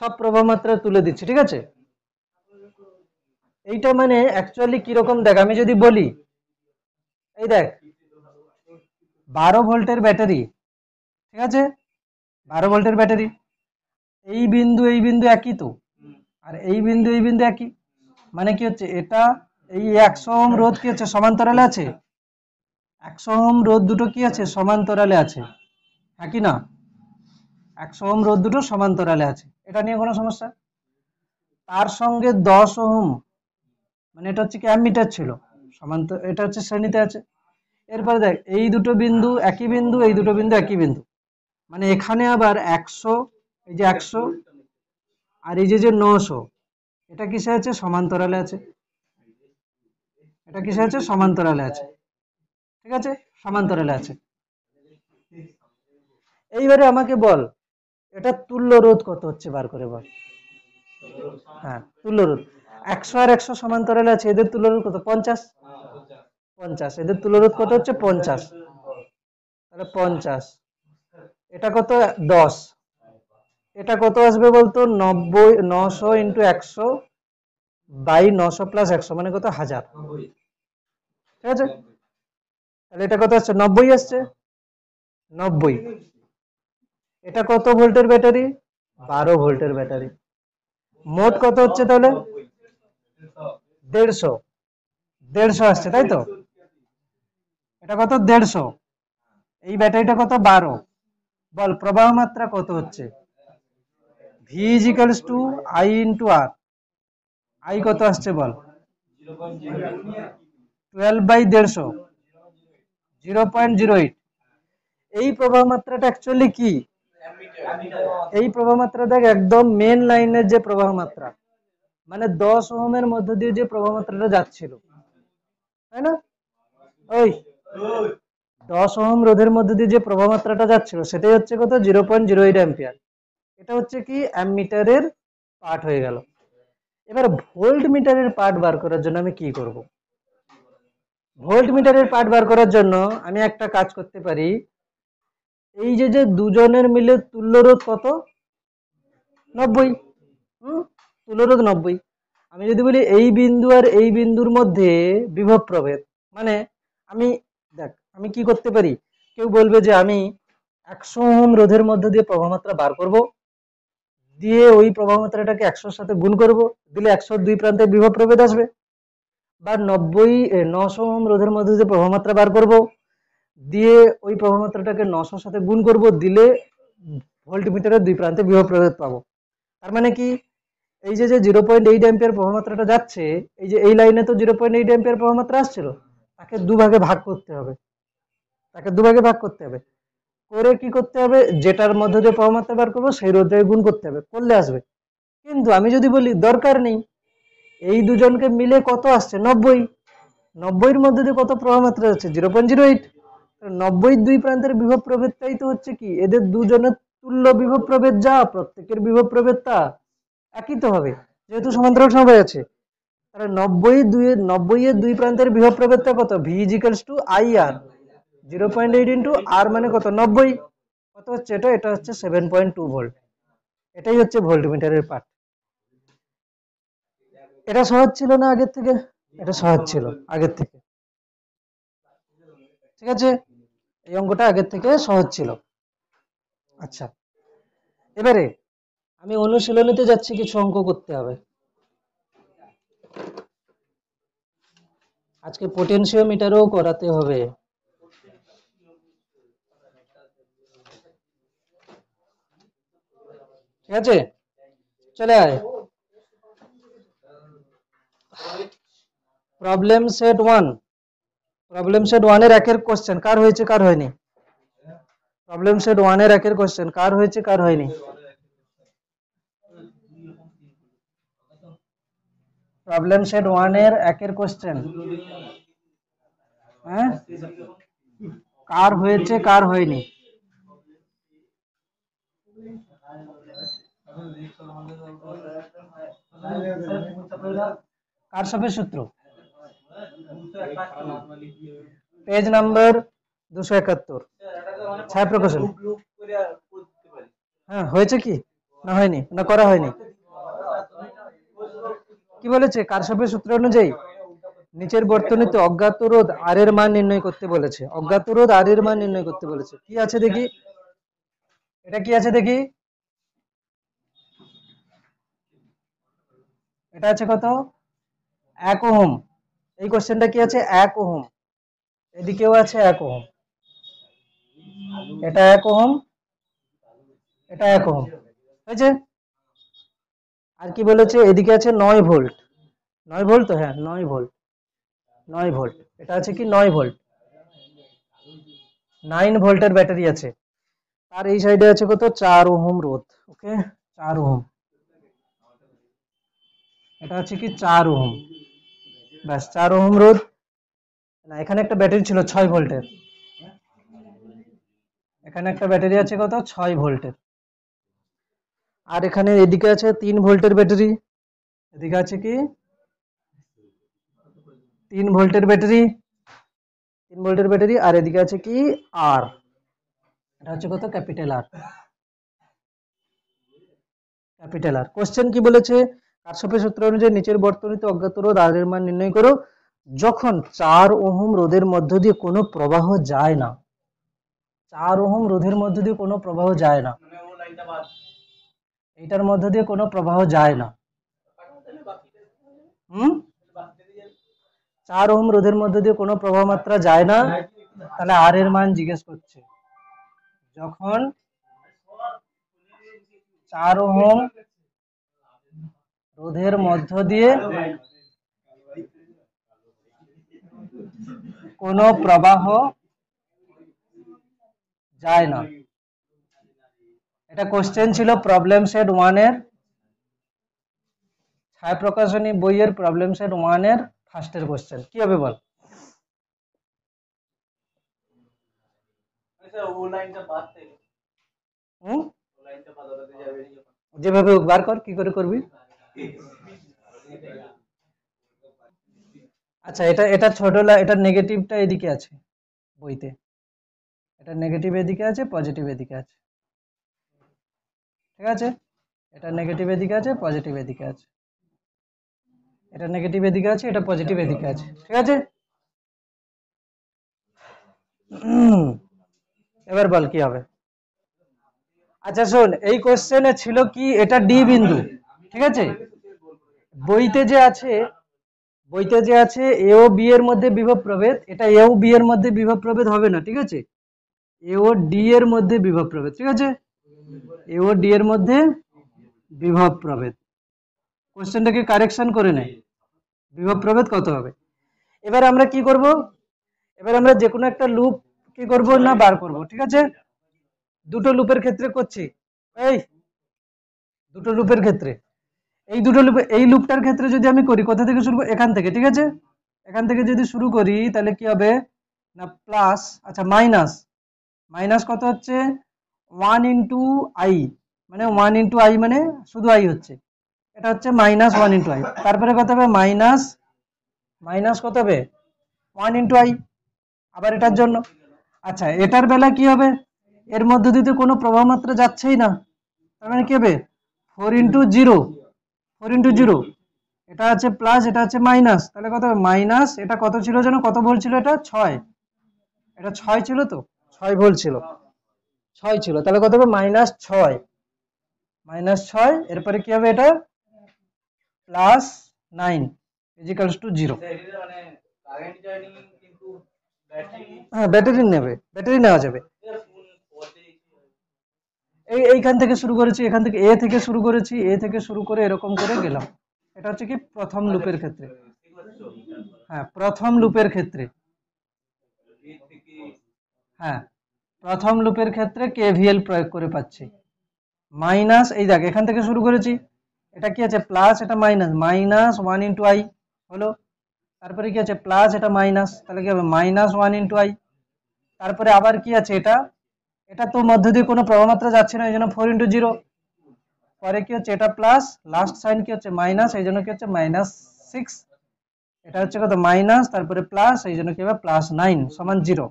সব প্রবাহ মাত্রা তুলে দিচ্ছি, ঠিক আছে? এইটা মানে অ্যাকচুয়ালি কিরকম দেখ, আমি যদি বলি, এই দেখ 12 ভোল্টের ব্যাটারি, ঠিক আছে, 12 ভোল্টের ব্যাটারি, এই বিন্দু একই তো, আর এই বিন্দু একই, মানে কি হচ্ছে, এটা এই 100 ওহম রোধ কি হচ্ছে? সমান্তরালে আছে, 100 ওহম রোধ দুটো কি আছে? সমান্তরালে আছে, হ্যাঁ কি না? 100 ওহম রোধ দুটো সমান্তরালে আছে, এটা নিয়ে কোনো সমস্যা? তার সঙ্গে 10 ওহম, মানে এটা হচ্ছে কি অ্যামিটার ছিল, এটা হচ্ছে শ্রেণীতে আছে। এরপরে দেখ এই দুটো বিন্দু একই বিন্দু, এই দুটো বিন্দু একই বিন্দু, মানে এখানে আবার 100, এই যে 100, আর এই যে 900, এটা কিসে আছে? সমান্তরালে আছে। এটা কিসে আছে? সমান্তরালে আছে। ঠিক আছে, সমান্তরালে আছে। এইবারে আমাকে বল এটা তুল্য রোধ কত হচ্ছে বার করে বল। হ্যাঁ, তুল্য রোধ 100 আর 100 সমান্তরালে আছে, এদের তুল্য রোধ কত? 50। 50, এদের তুল্য রোধ কত হচ্ছে? 50। তাহলে 50, এটা কত? 10। এটা কত আসবে বলতো? 90, 900 ইন্টু 100 বাই 900 প্লাস 100 মানে কত? 1000। ঠিক আছে, তাহলে এটা কত আসছে? 90 আসছে। 90। এটা কত ভোল্টের ব্যাটারি? 12 ভোল্টের ব্যাটারি। মোট কত হচ্ছে তাহলে? 150। 150 আসছে, তাই তো? এটা কত? 150। এই ব্যাটারিটা কত? 12। বল প্রবাহ মাত্রা কত হচ্ছে? V is equals to I into R। I কত আসছে বল? 12/150, 0.08। এই প্রবাহ মাত্রাটা অ্যাকচুয়ালি কি? এই প্রবাহ মাত্রা দেখ একদম মেন লাইনের যে প্রবাহ মাত্রা, মানে 10 ওহমের মধ্য দিয়ে যে প্রবাহ মাত্রাটা যাচ্ছিল, তাই না? ওই 10 ওহম রোধের মধ্যে দিয়ে যে প্রবাহ মাত্রাটা যাচ্ছিল সেটাই হচ্ছে কত? 0.08 অ্যাম্পিয়ার। এটা হচ্ছে কি অ্যামমিটারের পার্ট হয়ে গেল। এবার ভোল্ট মিটারের পার্ট বার করার জন্য আমি কি করব? ভোল্ট মিটারের পার্ট বার করার জন্য আমি একটা কাজ করতে পারি। এই যে যে দুজনের মিলে তুল্য রোধ কত? 90। তুল্য রোধ 90। আমি যদি বলি এই বিন্দু আর এই বিন্দুর মধ্যে বিভব প্রভেদ, মানে আমি দেখ আমি কি করতে পারি? কেউ বলবে যে আমি 100 ওহম রোধের মধ্যে দিয়ে প্রবাহ মাত্রা বার করব, দিয়ে ওই প্রবাহ মাত্রাটাকে 100 এর সাথে গুণ করব, দিলে 100 দুই প্রান্তে বিভব প্রভেদ আসবে। বা 900 ওহম রোধের মধ্যে দিয়ে প্রবাহ মাত্রা বার করব, দিয়ে ওই প্রবাহ মাত্রাটাকে 900 সাথে গুণ করব, দিলে ভোল্ট মিটারের দুই প্রান্তে বিভব প্রভেদ পাবো। তার মানে কি? এই যে যে 0.8 অ্যাম্পিয়ার প্রবাহ মাত্রাটা যাচ্ছে, এই যে এই লাইনে তো 0.8 অ্যাম্পিয়ার প্রবাহ মাত্রা আসছিল, তাকে দুভাগে ভাগ করতে হবে। তাকে দুভাগে ভাগ করতে হবে, করে কি করতে হবে? যেটার মধ্যে যে প্রবাহ মাত্রা বার করবো সেই রোধটাকে গুণ করতে হবে, করলে আসবে। কিন্তু আমি যদি বলি দরকার নেই, এই দুজনকে মিলে কত আসছে? 90। 90-এর মধ্যে দিয়ে কত প্রবাহ মাত্রা যাচ্ছে? 0.08। 90 দুই প্রান্তের বিভব প্রভেদটাই তো হচ্ছে কি এদের দুজনের তুল্য বিভব প্রভেদ, যা প্রত্যেকের বিভব প্রভেদটা একই তো হবে যেহেতু সমান্তরাল সমবায় আছে। তাহলে 90 এর দুই প্রান্তের বিভব প্রভেদটা কত? V is equals to IR, 0.8 into R মানে কত? 90। কত হচ্ছে এটা? এটা হচ্ছে 7.2 ভোল্ট। এটাই হচ্ছে ভোল্টমিটারের পার্ট। এটা সহজ ছিল না আগের থেকে? এটা সহজ ছিল আগের থেকে। ঠিক আছে, এই অঙ্কটা আগের থেকে সহজ ছিল। আচ্ছা, এবারে আমি অনুশীলনীতে যাচ্ছি, কিছু অঙ্ক করতে হবে। আজকে পোটেনশিওমিটারও করাতে হবে। ঠিক আছে, চলে আয়। Problem set 1। প্রবলেম সেট 1 এর একের কোশ্চেন কার হয়েছে কার হয়নি? প্রবলেম সেট 1 এর একের কোশ্চেন কার হয়েছে কার হয়নি? প্রবলেম সেট 1 এর একের কোশ্চেন, হ্যাঁ, কার হয়েছে কার হয়নি? কারশফের সূত্র, পেজ নাম্বার 271, ছায়া প্রকাশন। হ্যাঁ, হয়েছে কি না হয়নি, না করা হয়নি? কি বলেছে? কারশফের সূত্র অনুযায়ী নিচের বর্তনীতে অজ্ঞাত রোধ আর এর মান নির্ণয় করতে বলেছে। অজ্ঞাত রোধ আর এর মান নির্ণয় করতে বলেছে। কি আছে দেখি, এটা কি আছে দেখি? এটা আছে কত? 1 ওহম। এই কোশ্চেনটা কি আছে? 1 ওহম। এদিকেও আছে 1 ওহম। এটা 1 ওহম, এটা 1 ওহম হয়েছে। আর কি বলেছে? এদিকে আছে 9 ভোল্ট। 9 ভোল্ট তো, হ্যাঁ 9 ভোল্ট। 9 ভোল্ট, এটা আছে কি 9 ভোল্ট। 9 ভোল্টের ব্যাটারি আছে। আর এই সাইডে আছে কত? 4 ওহম রোধ। ওকে, 4 ওহম। এটা আছে কি 4 ওহম। ব্যাস 4 ওহম রোধ। না, এখানে একটা ব্যাটারি ছিল 6 ভোল্টের, এখানে একটা ব্যাটারি আছে কত 6 ভোল্টের, আর এখানে এদিকে আছে 3 ভোল্টের ব্যাটারি, এদিকে আছে কি 3 ভোল্টের ব্যাটারি, 3 ভোল্টের ব্যাটারি, আর এদিকে আছে কি আর, এটা হচ্ছে কত capital R, capital R. Question কি বলেছে, কারশফের সূত্র অনুযায়ী নিচের বর্তনীতে অজ্ঞাত রোধ আর এর মান নির্ণয় করো যখন 4 ওহম রোধের মধ্য দিয়ে কোনো প্রবাহ যায় না, 4 ওহম রোধের মধ্য দিয়ে কোনো প্রবাহ যায় না, মানে ও লাইনটা বাদ এইটার মধ্য দিয়ে কোনো প্রবাহ যায় না। হুম, 4 ওহম রোধের মধ্য দিয়ে কোনো প্রবাহ মাত্রা যায় না, তাহলে আর এর মান জিজ্ঞেস করছে যখন 4 ওহম রোধের মধ্য দিয়ে কোনো প্রবাহ যায় না। এটা কোশ্চেন ছিল প্রবলেম সেট 1 এর, ছায়া প্রকাশনী বইয়ের প্রবলেম সেট 1 এর ফার্স্টের কোশ্চেন। কি হবে বল? মানে স্যার ও লাইনটা বাদ থেকে হুম, ও লাইনটা বাদ হতে যাবে নি যখন যেভাবে হোক বার কর, কি করে করবি। আচ্ছা, এটা এটা ছোট এটা নেগেটিভটা এদিকে আছে বইতে, এটা নেগেটিভ এদিকে আছে, পজিটিভ এদিকে আছে, ঠিক আছে, এটা নেগেটিভ এদিকে আছে, পজিটিভ এদিকে আছে, এটা নেগেটিভ এদিকে আছে, এটা পজিটিভ এদিকে আছে, ঠিক আছে। এবার বল কি হবে। আচ্ছা শোন, এই কোশ্চেনে ছিল কি এটা ডি বিন্দু, ঠিক আছে, বইতে যে আছে, বইতে যে আছে এ ও বি এর মধ্যে বিভব প্রভেদ, এটা এ ও বি এর মধ্যে বিভব প্রভেদ হবে না, ঠিক আছে, এ ও ডি এর মধ্যে বিভব প্রভেদ, ঠিক আছে, এ ও ডি এর মধ্যে বিভব প্রভেদ। কোশ্চেনটাকে কারেকশন করে নেয়, বিভব প্রভেদ কত হবে। এবার আমরা কি করব, এবার আমরা যে কোনো একটা লুপ কি করব না বার করব, ঠিক আছে, দুটো লুপের ক্ষেত্রে করছি, এই দুটো লুপের ক্ষেত্রে, এই দুটো লুপে এই লুপটার ক্ষেত্রে যদি আমি করি, কোথা থেকে শুরু করি, এখান থেকে, ঠিক আছে, এখান থেকে যদি শুরু করি তাহলে কি হবে না প্লাস, আচ্ছা মাইনাস, মাইনাস কত হচ্ছে 1 ইন্টু আই, মানে 1 ইন্টু আই মানে শুধু আই হচ্ছে, এটা হচ্ছে মাইনাস 1 ইন্টু আই, তারপরে কত হবে মাইনাস, মাইনাস কত হবে 1 ইন্টু আই, আবার এটার জন্য। আচ্ছা এটার বেলা কি হবে, এর মধ্যে দিয়ে তো কোনো প্রবাহ মাত্রা যাচ্ছেই না, তার মানে কি হবে 4 ইন্টু জিরো, 4 ইন্টু জিরো, এটা আছে প্লাস, এটা আছে মাইনাস, তাহলে কত হবে মাইনাস, এটা কত ছিল যেন, কত ভোল্ট ছিল, এটা 6, এটা 6 ছিল তো, 6 ভোল্ট ছিল, 6 ছিল, তাহলে কত হবে মাইনাস 6, মাইনাস 6, এরপরে কি হবে এটা প্লাস 9 ইজিক্যালস টু 0। এটা মানে কারেন্ট জার্নি কিন্তু ব্যাটারি হ্যাঁ ব্যাটারি নেবে, ব্যাটারি নেওয়া যাবে। কোন পথে এইখান থেকে শুরু করেছি, এখান থেকে এ থেকে শুরু করেছি, এ থেকে শুরু করে এরকম করে গেলাম, এটা হচ্ছে কি প্রথম লুপের ক্ষেত্রে, হ্যাঁ প্রথম লুপের ক্ষেত্রে, হ্যাঁ প্রথম লুপের ক্ষেত্রে কেভিএল প্রয়োগ করে পাচ্ছি, মাইনাস এই দেখ এখান থেকে শুরু করেছি, এটা কি আছে প্লাস, এটা মাইনাস, মাইনাস 1 ইন্টু আই হলো, তারপরে কি আছে প্লাস, এটা মাইনাস, তাহলে কি হবে মাইনাস 1 ইন্টু আই, তারপরে আবার কি আছে এটা, এটা তো মধ্য দিয়ে কোনো প্রবাহ মাত্রা যাচ্ছে না, এই জন্য 4 ইন্টু জিরো, পরে কি হচ্ছে এটা প্লাস, লাস্ট সাইন কি হচ্ছে মাইনাস, এই জন্য কি হচ্ছে মাইনাস 6, এটা হচ্ছে কত মাইনাস, তারপরে প্লাস, এই জন্য কি হবে প্লাস 9 সমান 0।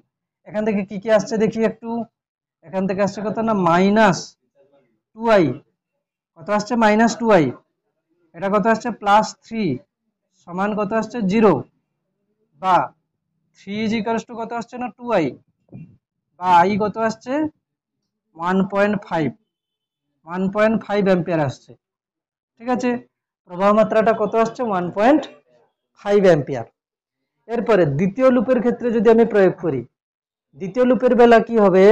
এখান থেকে কি কি আসছে দেখি একটু, এখান থেকে আসছে কত না মাইনাস 2i, কত আসছে মাইনাস 2i, এটা কত আসছে প্লাস 3 সমান কত আসছে 0, বা 3 ইজ ইকুয়ালস টু কত আসছে না 2i, বা i কত আসছে 1.5, 1.5 অ্যাম্পিয়ার আসছে, ঠিক আছে, প্রবাহ মাত্রাটা কত আসছে 1.5 অ্যাম্পিয়ার। এরপরে দ্বিতীয় লুপের ক্ষেত্রে যদি আমি প্রয়োগ করি, দ্বিতীয় লুপের বেলা কি হবে,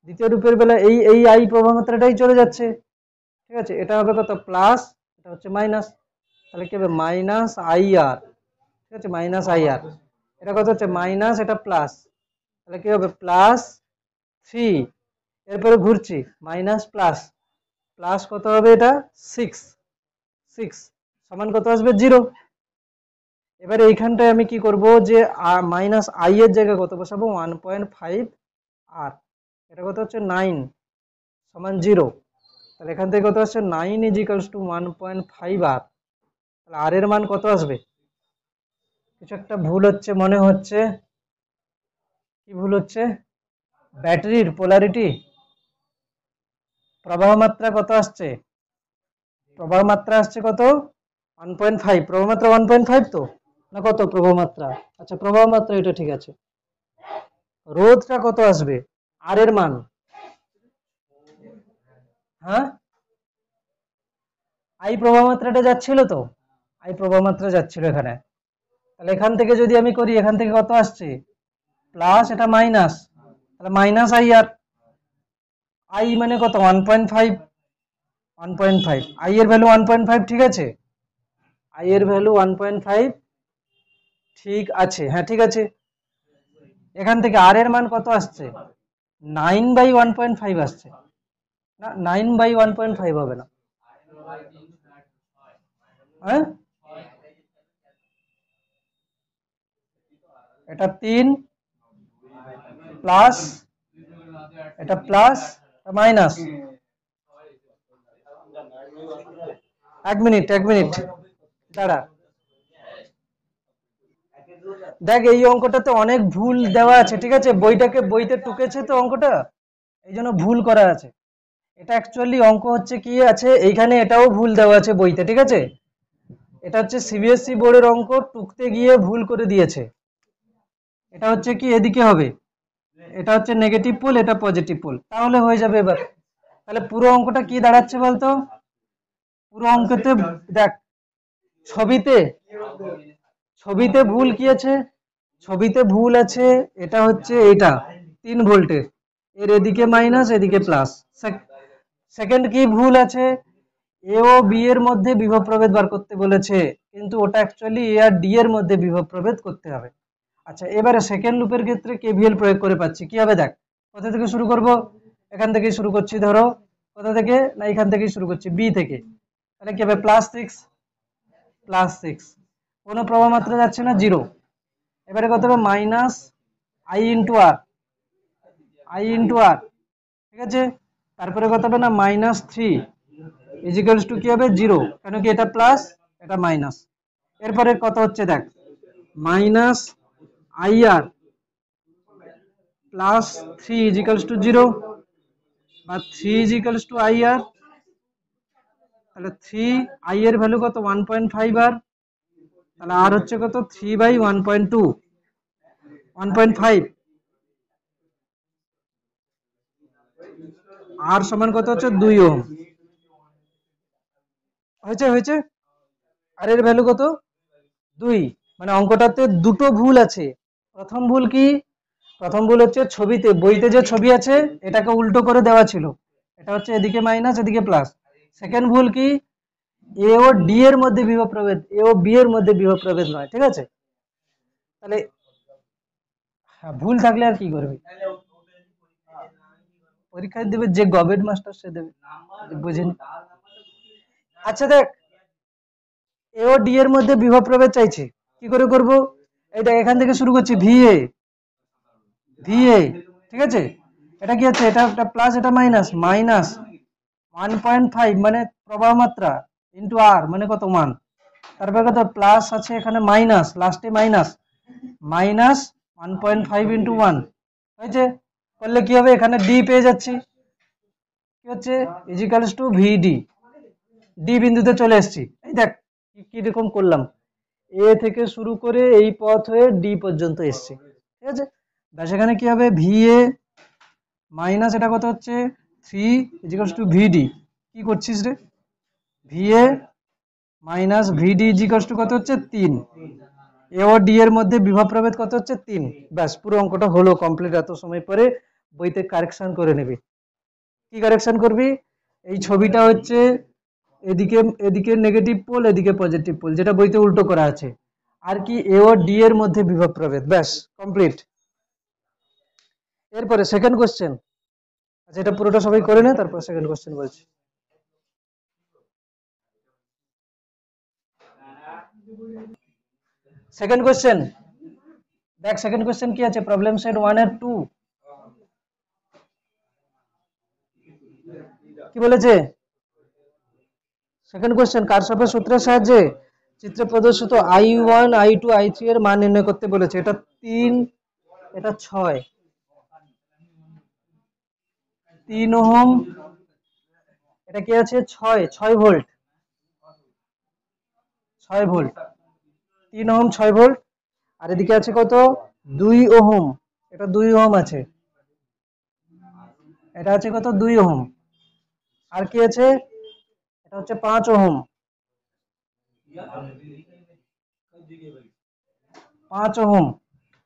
দ্বিতীয় লুপের বেলা এই এই আই প্রবাহ মাত্রাটাই চলে যাচ্ছে, ঠিক আছে, এটা হবে কত প্লাস, এটা হচ্ছে মাইনাস, তাহলে কি হবে মাইনাস আই আর, ঠিক আছে মাইনাস আই আর, এটা কত হচ্ছে মাইনাস, এটা প্লাস, তাহলে কি হবে প্লাস 3, এরপরে ঘুরছি মাইনাস প্লাস, প্লাস কত হবে এটা 6, 6 সমান কত আসবে 0, এবারে এইখানটায় আমি কি করব, যে মাইনাস আই এর জায়গায় কত বসাবো, 1.5 আর এটা কত হচ্ছে 9 সমান 0। তাহলে এখান থেকে কত আসছে 9 ইজ ইকালস টু 1.5 আর। তাহলে আর এর মান কত আসবে? কিছু একটা ভুল হচ্ছে মনে হচ্ছে। কি ভুল হচ্ছে? ব্যাটারির পোলারিটি, প্রবাহ মাত্রা কত আসছে? প্রবাহ মাত্রা আসছে কত? 1.5। প্রবাহ মাত্রা 1.5 তো না কত প্রবাহ মাত্রা? আচ্ছা প্রবাহ মাত্রা এটা ঠিক আছে। রোধটা কত আসবে? আর এর মান, হ্যাঁ আই প্রবাহ মাত্রাটা যাচ্ছিল তো, আই প্রবাহ মাত্রা যাচ্ছিল এখানে। তাহলে এখান থেকে যদি আমি করি, এখান থেকে কত আসছে প্লাস, এটা মাইনাস, তাহলে মাইনাস আই আর। আই মানে কত 1.5, 1.5 আই এর ভ্যালু 1.5 ঠিক আছে, আই এর ভ্যালু 1.5 ঠিক আছে, হ্যাঁ ঠিক আছে। এখান থেকে আর এর মান কত আসছে? 9/1.5 আসছে না, 9/1.5 হবে না, হ্যাঁ এটা 3 প্লাস, এটা প্লাস মাইনাস। 1 মিনিট 1 মিনিট দাঁড়া, দেখ এই অঙ্কটাতে অনেক ভুল দেওয়া আছে, ঠিক আছে, বইতে টুকেছে তো অঙ্কটা, এই জন্য ভুল করা আছে। এটা অ্যাকচুয়ালি অঙ্ক হচ্ছে কি আছে এইখানে, এটাও ভুল দেওয়া আছে বইতে, ঠিক আছে। এটা হচ্ছে সিবিএসসি বোর্ডের অঙ্ক, টুকতে গিয়ে ভুল করে দিয়েছে। এটা হচ্ছে কি এদিকে হবে, এটা হচ্ছে নেগেটিভ পোল, এটা পজিটিভ পোল, তাহলে হয়ে যাবে এবার। তাহলে পুরো অঙ্কটা কি দাঁড়াচ্ছে বলতো? পুরো অঙ্কতে দেখ, ছবিতে ছবিতে ভুল কি আছে? ছবিতে ভুল আছে, এটা হচ্ছে এটা 3 ভোল্টের, এর এদিকে মাইনাস এদিকে প্লাস। সেকেন্ড কি ভুল আছে? এ ও বি এর মধ্যে বিভব প্রভেদ বার করতে বলেছে, কিন্তু ওটা অ্যাকচুয়ালি এ আর ডি এর মধ্যে বিভব প্রভেদ করতে হবে। আচ্ছা এবারে সেকেন্ড লুপের ক্ষেত্রে কেভিএল প্রয়োগ করে পাচ্ছি, কি হবে দেখ। কোথা থেকে শুরু করব? এখান থেকেই শুরু করছি, ধরো কোথা থেকে, না এখান থেকেই শুরু করছি, বি থেকে। তাহলে কি হবে +6, কোনো প্রবাহ মাত্রা যাচ্ছে না, 0। এবারে কত হবে মাইনাস আই ইন্টু আর, ঠিক আছে। তারপরে কত হবে না -3 ইজিক্যালস টু কি হবে 0, কেন কি এটা প্লাস এটা মাইনাস। এরপরে কত হচ্ছে দেখ, minus I R +3 equals to 0, বা 3 ইজিক্যালস টু আই আর। তাহলে 3 আই এর ভ্যালু কত 1.5 আর, তাহলে আর হচ্ছে কত 3/1.2, 1.5 আর সমান কত হচ্ছে 2 ওহম। হয়েছে আর এর ভ্যালু কত 2। মানে অঙ্কটাতে দুটো ভুল আছে। প্রথম ভুল কি? প্রথম ভুল হচ্ছে ছবিতে, বইতে যে ছবি আছে এটাকে উল্টো করে দেওয়া ছিল, এটা হচ্ছে এদিকে মাইনাস এদিকে প্লাস। সেকেন্ড ভুল কি? এ ও ডি এর মধ্যে বিভব প্রভেদ, এ ও বি এর মধ্যে বিভব প্রভেদ নয়, ঠিক আছে। তাহলে হ্যাঁ, ভুল থাকলে আর কি করবি, পরীক্ষায় দেবে যে গভর্নমেন্ট মাস্টার সে দেবে, বুঝিনি। আচ্ছা দেখ, এ ও ডি এর মধ্যে বিভব প্রভেদ চাইছে, কি করে করব? এই দেখ এখান থেকে শুরু করছি, ভিএ, ঠিক আছে। এটা কি হচ্ছে, এটা একটা প্লাস এটা মাইনাস, 1.5 মানে প্রবাহ মাত্রা ইন্টু আর মানে কত 1। তারপরে কত প্লাস আছে এখানে মাইনাস, লাস্টে মাইনাস 1.5 ইন্টু 1 হয়েছে। করলে কি হবে, এখানে ডি পেয়ে যাচ্ছি, কি হচ্ছে ইজিক্যালস টু ভিডি, ডি বিন্দুতে চলে এসেছি। এই দেখ কিরকম করলাম, এ থেকে শুরু করে এই পথ হয়ে ডি পর্যন্ত এসছে, ঠিক আছে। ব্যাস এখানে কি হবে, ভিএ মাইনাস এটা কত হচ্ছে 3 ইজিক্যালস টু ভিডি। কি করছিস রে, ভিএ মাইনাস ভিডি ইজিক্যালস টু কত হচ্ছে 3। এ ও ডি এর মধ্যে বিভব প্রভেদ কত হচ্ছে 3। ব্যাস পুরো অঙ্কটা হলো কমপ্লিট। এত সময় পরে বইতে কারেকশন করে নেবে। কি কারেকশন করবি? এই ছবিটা হচ্ছে এদিকে এদিকে নেগেটিভ পোল, এদিকে পজিটিভ পোল, যেটা বইতে উল্টো করা আছে। আর কি এ ও ডি এর মধ্যে বিভব প্রভেদ, ব্যাস কমপ্লিট। এরপরে সেকেন্ড কোশ্চেন, আচ্ছা এটা পুরোটা সবাই করে নে, তারপর সেকেন্ড কোশ্চেন বলছি। সেকেন্ড কোশ্চেন দেখ, সেকেন্ড কোশ্চেন কি আছে, প্রবলেম সেট 1 আর 2 কি বলেছে? সেকেন্ড কোশ্চেন কারশফের সূত্রের সাহায্যে চিত্রে প্রদর্শিত i1 i2 i3 এর মান নির্ণয় করতে বলেছে। এটা 3, এটা 6, 3 ওহম, এটা কি আছে 6 ভোল্ট, 6 ভোল্ট, 3 ওহম 6 ভোল্ট। আর এদিকে আছে কত 2 ওহম, এটা 2 ওহম আছে, এটা আছে কত 2 ওহম। আর কি আছে, এটা হচ্ছে 5 ওহম, 5 ওহম।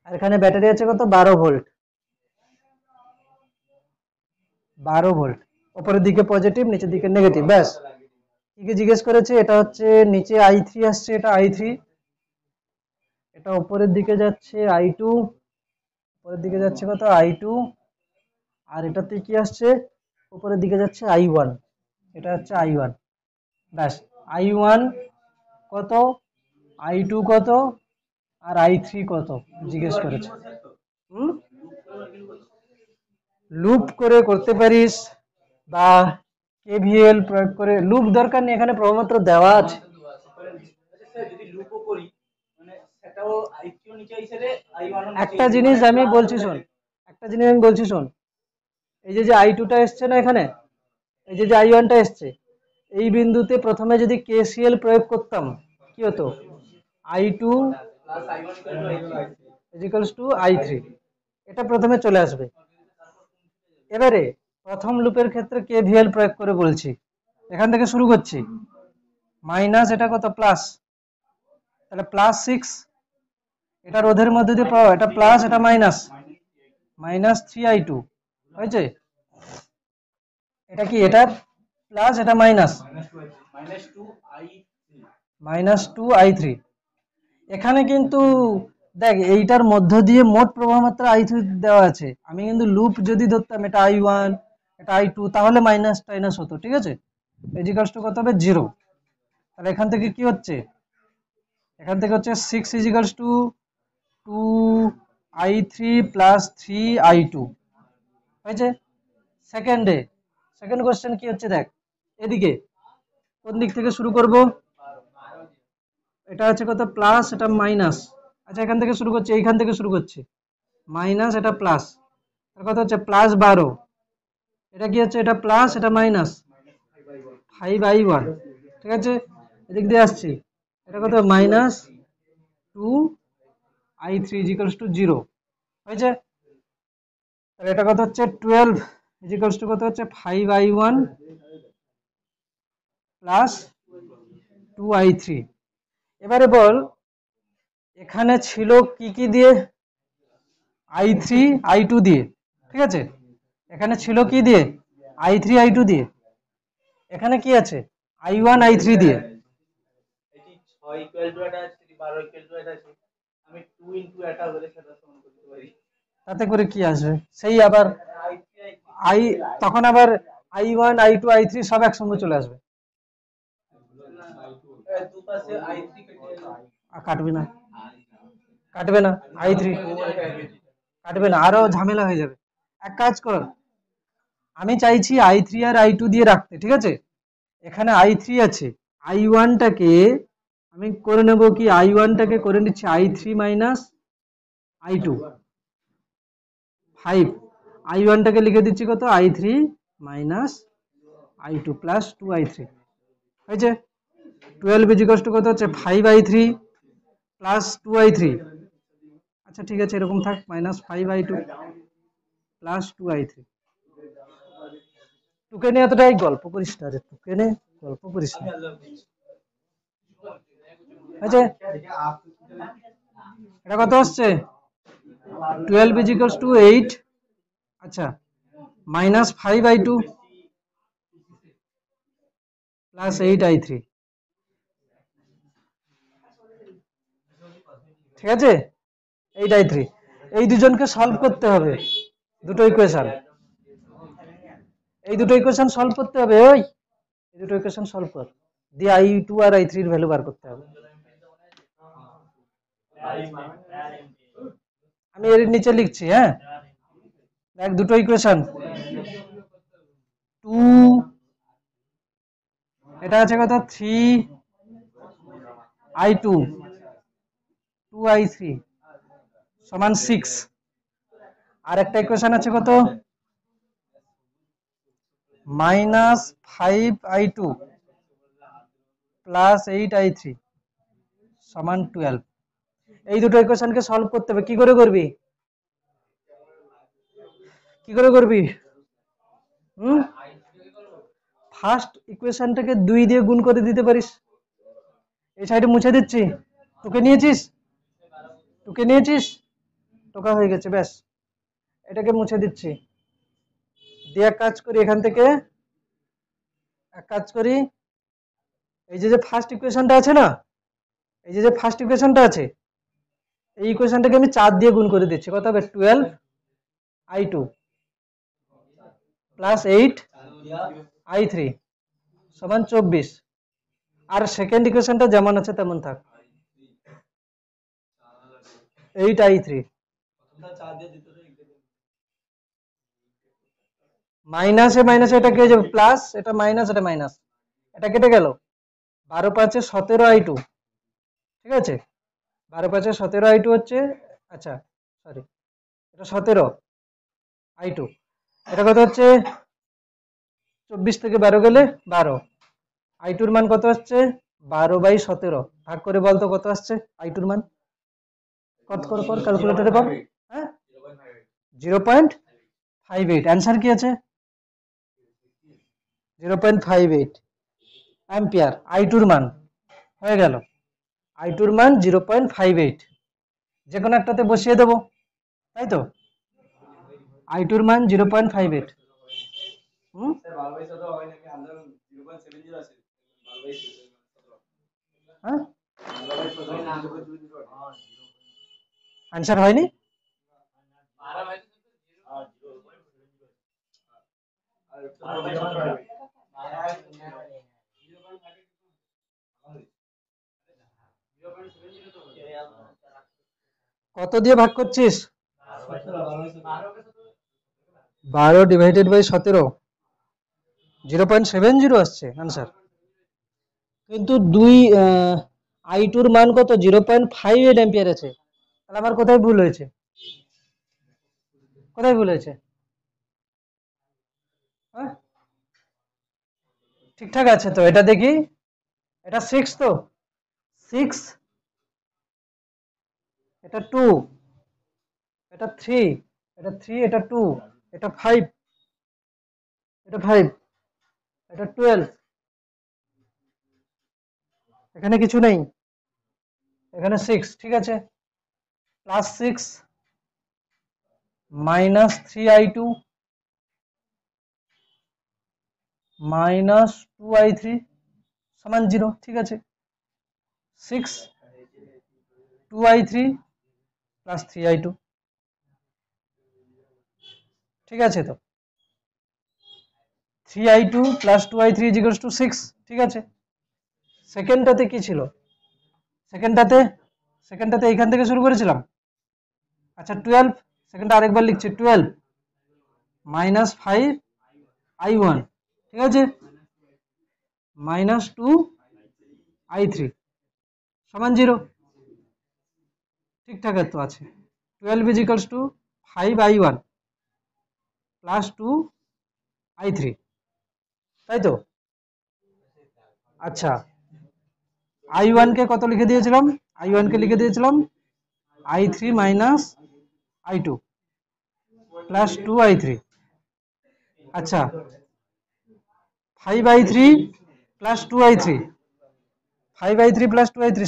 আর এখানে ব্যাটারি আছে কত 12 ভোল্ট, 12 ভোল্ট। উপরের দিকে পজিটিভ, নিচের দিকে নেগেটিভ। ব্যাস, কি কি জিজ্ঞেস করেছে, এটা হচ্ছে নিচে i3 আসছে, এটা i3, এটা উপরের দিকে যাচ্ছে i2, উপরের দিকে যাচ্ছে কত i2, আর এটাতে কি আসছে উপরের দিকে যাচ্ছে i1, এটা হচ্ছে i1। ব্যাস, i1 কত, i2 কত, আর i3 কত জিজ্ঞেস করেছে। লুপ করে করতে পারিস বা কেভিএল প্রয়োগ করে, লুপ দরকার নেই, এখানে প্রমাত্র দেওয়া আছে। যদি লুপও করি মানে সেটাও i3 নিচে আইছে i1 একটা জিনিস আমি বলছি শোন, একটা জিনিস আমি বলছি শোন, এই যে i2 টা এসছে না এখানে, এই যে i1 টা এসছে, এই বিন্দুতে প্রথমে যদি কেসিএল প্রয়োগ করতাম কি হতো, i2 plus i1 equals to i3, এটা প্রথমে চলে আসবে। এবারে প্রথম লুপের ক্ষেত্রে কেভিএল প্রয়োগ করে বলছি, এখান থেকে শুরু করছি, মাইনাস এটা কত প্লাস, তাহলে প্লাস 6, এটা রোধের মধ্যে দিয়ে পাওয়া, এটা প্লাস এটা মাইনাস, মাইনাস 3i2 হয়েছে। এটা কি, এটা প্লাস এটা মাইনাস, মাইনাস 2i3। এখানে কিন্তু দেখ এইটার মধ্য দিয়ে মোট প্রবাহ মাত্রা i3 দেওয়া আছে, আমি কিন্তু লুপ যদি ধরতাম এটা i1 এটা i2 তাহলে মাইনাস টাইনাস হতো, ঠিক আছে। ইজিক্যালস টু কত হবে 0, তাহলে এখান থেকে কি হচ্ছে, এখান থেকে হচ্ছে 6 ইজিক্যালস টু 2i3 প্লাস 3i2 হয়েছে। সেকেন্ড কোশ্চেন কি হচ্ছে দেখ, এদিকে কোন দিক থেকে শুরু করব, এটা আছে কত প্লাস এটা মাইনাস, আচ্ছা এখান থেকে শুরু করছি, এইখান থেকে শুরু করছি, মাইনাস এটা প্লাস, তার কত হচ্ছে প্লাস 12, এটা কি হচ্ছে, এটা প্লাস এটা মাইনাস 5i1, ঠিক আছে। এদিক দিয়ে আসছি, এটা কত মাইনাস 2i3 ইজিক্যালস টু 0 হয়েছে। তাহলে এটা কত হচ্ছে 12 ইজিক্যালস টু কত হচ্ছে 5i1 প্লাস 2i3। এবারে বল এখানে ছিল কি কি দিয়ে, i3 i2 দিয়ে, ঠিক আছে। এখানে ছিল কি দিয়ে, i3 i2 দিয়ে, এখানে কি আছে i1 i3 দিয়ে। এটি 6 ইকুয়াল টু এটা আছে, 12 ইকুয়াল টু এটা আছে, আমি 2 ইনটু এটা বলে সেটা সমান করতে পারি। তাতে করে কি আসবে, সেই আবার i, তখন আবার i1 i2 i3 সব একসঙ্গে চলে আসবে, দুপাশে i3 কেটে কাটবে না, কাটবে না, i3 কাটবে না, আরো ঝামেলা হয়ে যাবে। এক কাজ কর, আমি চাইছি i3 আর i2 দিয়ে রাখতে, ঠিক আছে। এখানে i3 আছে, i1 টাকে আমি করে নেব কি, i1 টাকে করে নিচ্ছি i3 মাইনাস i2, 5, i1 টাকে লিখে দিচ্ছি কত i3 minus i2 plus 2i3 হয়েছে। 12 ইজিক্যালস টু কত হচ্ছে 5i3 প্লাস 2i3, আচ্ছা ঠিক আছে এরকম থাক, মাইনাস 5i2 প্লাস 2i3। টুকে নিয়ে এতটাই গল্প করিস না রে, টুকে নে, গল্প করিস না, আচ্ছা এটা কত আসছে 12 ইজিক্যালস টু 8, আচ্ছা মাইনাস 5i2 প্লাস 8i3, ঠিক আছে 8i3। এই দুজনকে সলভ করতে হবে, দুটো ইকুয়েশন, এই দুটো ইকুয়েশন সলভ করতে হবে, ওই এই দুটো ইকুয়েশন সলভ কর, দিয়ে i2 আর i3 এর ভ্যালু বার করতে হবে। আমি এর নিচে লিখছি, হ্যাঁ দেখ দুটো ইকুয়েশন, 2 এটা আছে কত 3i2 2i3 সমান 6, আর একটা ইকুয়েশন আছে কত -5i2 প্লাস 8i3 সমান 12। এই দুটো ইকুয়েশনকে সলভ করতে হবে, কি করে করবি, কি করে করবি? ফার্স্ট ইকুয়েশনটাকে 2 দিয়ে গুণ করে দিতে পারিস। এই সাইডে মুছে দিচ্ছি, তোকে নিয়েছিস, তোকে নিয়েছিস, টোকা হয়ে গেছে, ব্যাস এটাকে মুছে দিচ্ছি। দিয়ে এক কাজ করি, এখান থেকে এক কাজ করি, এই যে ফার্স্ট ইকুয়েশনটা আছে না, এই যে ফার্স্ট ইকুয়েশনটা আছে, এই ইকুয়েশনটাকে আমি 4 দিয়ে গুণ করে দিচ্ছি, কত হবে 12i2 প্লাস 8i3 সমান 24। আর সেকেন্ড ইকুয়েশনটা যেমন আছে তেমন থাক, 8i3 মাইনাসে মাইনাসে এটা কি হয়ে যাবে প্লাস, এটা মাইনাস এটা মাইনাস, এটা কেটে গেল, 12 5 17i2, ঠিক আছে 12 5 17i2 হচ্ছে, আচ্ছা সরি এটা 17i2, এটা কত হচ্ছে 24 থেকে 12 গেলে 12, i2 এর মান কত আসছে 12/17, ভাগ করে বলতো কত আসছে i2 এর মান, কত করে কর ক্যালকুলেটরে পাবো, হ্যাঁ 0.58, অ্যানসার কি আছে 0.58 অ্যাম্পিয়ার, i2 এর মান হয়ে গেল, i2 এর মান 0.58, যে কোনো একটাতে বসিয়ে দেবো, তাই তো i2 এর মান 0.58, হ্যাঁ আনসার হয়নি, কত দিয়ে ভাগ করছিস 12 ডিভাইডেড বাই 17, 0.70 আসছে আনসার, কিন্তু i2 এর মান কত 0.58 অ্যাম্পিয়ার আছে, তাহলে আমার কোথায় ভুল হয়েছে, কোথায় ভুল হয়েছে, হ্যাঁ ঠিকঠাক আছে তো, এটা দেখি, এটা 6 তো 6, এটা 2, এটা 3, এটা 3, এটা 2, এটা 5, এটা 5, এটা 12, এখানে কিছু নেই, এখানে 6, ঠিক আছে plus 6 minus 3i2 minus 2i3 সমান 0, ঠিক আছে 6 2i3 প্লাস 3i2, ঠিক আছে তো 3i2 plus 2i3 equals to 6, ঠিক আছে। সেকেন্ডটাতে কি ছিল, সেকেন্ডটাতে এইখান থেকে শুরু করেছিলাম, আচ্ছা 12, সেকেন্ডটা আরেকবার লিখছি 12 মাইনাস 5i1, ঠিক আছে মাইনাস 2i3 সমান 0, ঠিকঠাক তো আছে, 12 is equals to 5i1 plus 2i3, তাই তো, আচ্ছা i1 কে কত লিখে দিয়েছিলাম, i1 কে লিখে দিয়েছিলাম i3 minus i2 plus 2i3, আচ্ছা 5i3 plus 2i3, 5i3 plus 2i3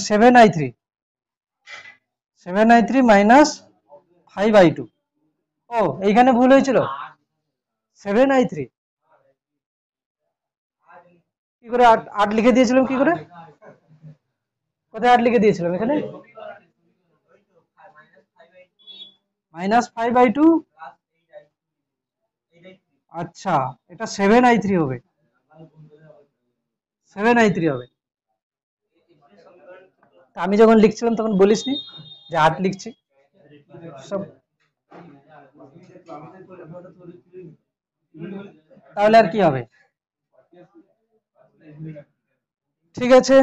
7i3 minus 5i2, ও এইখানে ভুল হয়েছিল 7i3, কি করে 8 লিখে দিয়েছিলাম, কি করে কোথায় 8 লিখে দিয়েছিলাম, এখানে মাইনাস 5i2, আচ্ছা এটা 7i3 হবে, 7i3 হবে, আমি যখন লিখছিলাম তখন বলিসনি যে 8 লিখছি সব, তাহলে আর কি হবে? ঠিক আছে,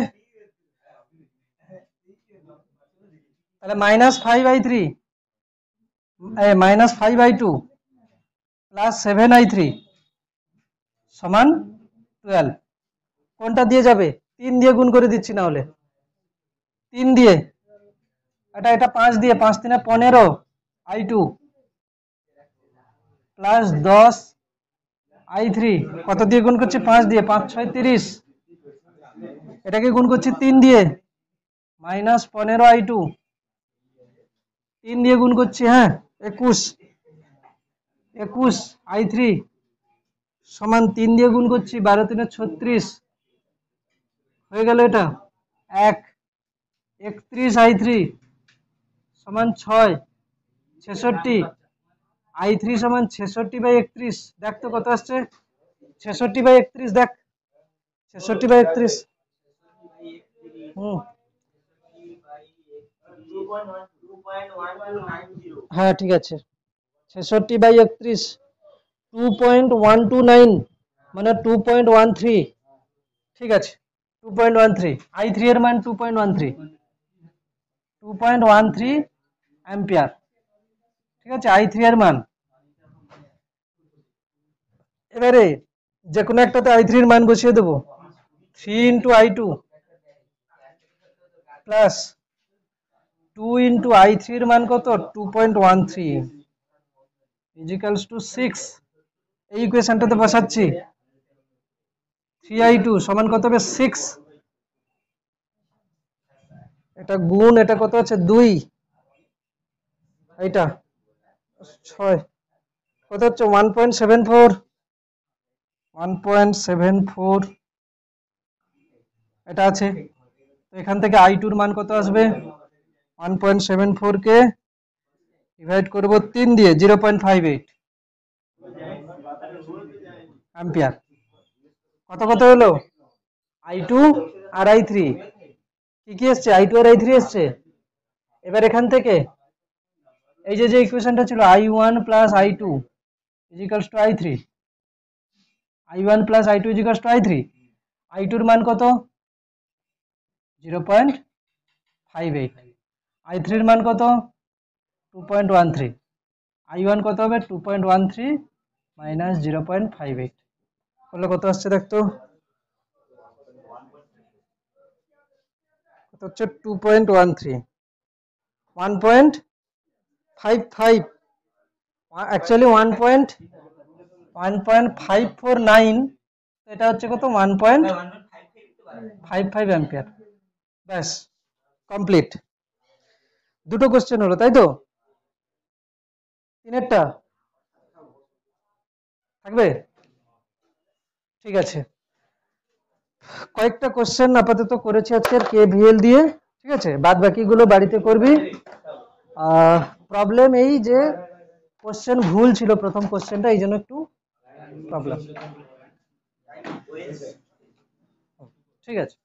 তাহলে -5/3 -5/2 প্লাস 7/3 সমান 12। কোনটা দিয়ে যাবে? 3 দিয়ে গুণ করে দিচ্ছি, না হলে 3 দিয়ে, এটা 5 দিয়ে, 5 3 15 i2 প্লাস 10 i3, কত দিয়ে গুণ করছি? 5 দিয়ে, 5 6 30, এটাকে গুণ করছি 3 দিয়ে, -15 i2, 3 দিয়ে গুণ করছি, হ্যাঁ 21 i3 সমান 3 দিয়ে গুণ করছি 12 3 36, হয়ে গেল এটা 1, 31 i3 সমান 6 66, i3 সমান 66/31, দেখ তো কত আসছে? 66/31, দেখ 66/31। হ্যাঁ ঠিক আছে, 66/31 2.129 মানে 2.13, ঠিক আছে 2.13, i3 এর মান 2.13 অ্যাম্পিয়ার, ঠিক আছে i3 এর মান। এবারে যে কোনো একটাতে i3 এর মান বসিয়ে দেবো, 3 × i2 প্লাস 2 × i3 এর মান কত? 2.13 ইজিক্যালস টু 6, এই ইকুয়েশনটাতে বসাচ্ছি, 3i2 সমান কত হবে? 6, এটা গুণ এটা কত আছে? 2, এইটা 6, কত হচ্ছে? 1.74 এটা আছে। তো এখান থেকে i2 এর মান কত আসবে? 1.74 কে ডিভাইড করব 3 দিয়ে, 0.58 অ্যাম্পিয়ার। কত কত হলো? i2 আর i3 কি কি এসছে? i2 আর i3 এসছে। এবার এখান থেকে এই যে ইকুয়েশনটা ছিল i1 plus i2 equals to i3, i1 plus i2 equals to i3, i2 এর মান কত? 0.58, i3 এর মান কত? 2.13, i1 কত হবে? 2.13 মাইনাস 0.58 করলে কত আসছে দেখতো? কত হচ্ছে? 2.13, 1.55, অ্যাকচুয়ালি 1.549, এটা হচ্ছে কত? 1.55 অ্যাম্পিয়ার। ব্যাস কমপ্লিট। দুটো কোশ্চেন হলো, তাই তো? তিনেরটা থাকবে, ঠিক আছে। কয়েকটা কোশ্চেন আপাতত করেছি আজকের KVL দিয়ে, ঠিক আছে, বাদ বাকিগুলো বাড়িতে করবি। প্রবলেম এই যে কোশ্চেন ভুল ছিল প্রথম কোশ্চেনটা, এই জন্য একটু প্রবলেম, ঠিক আছে।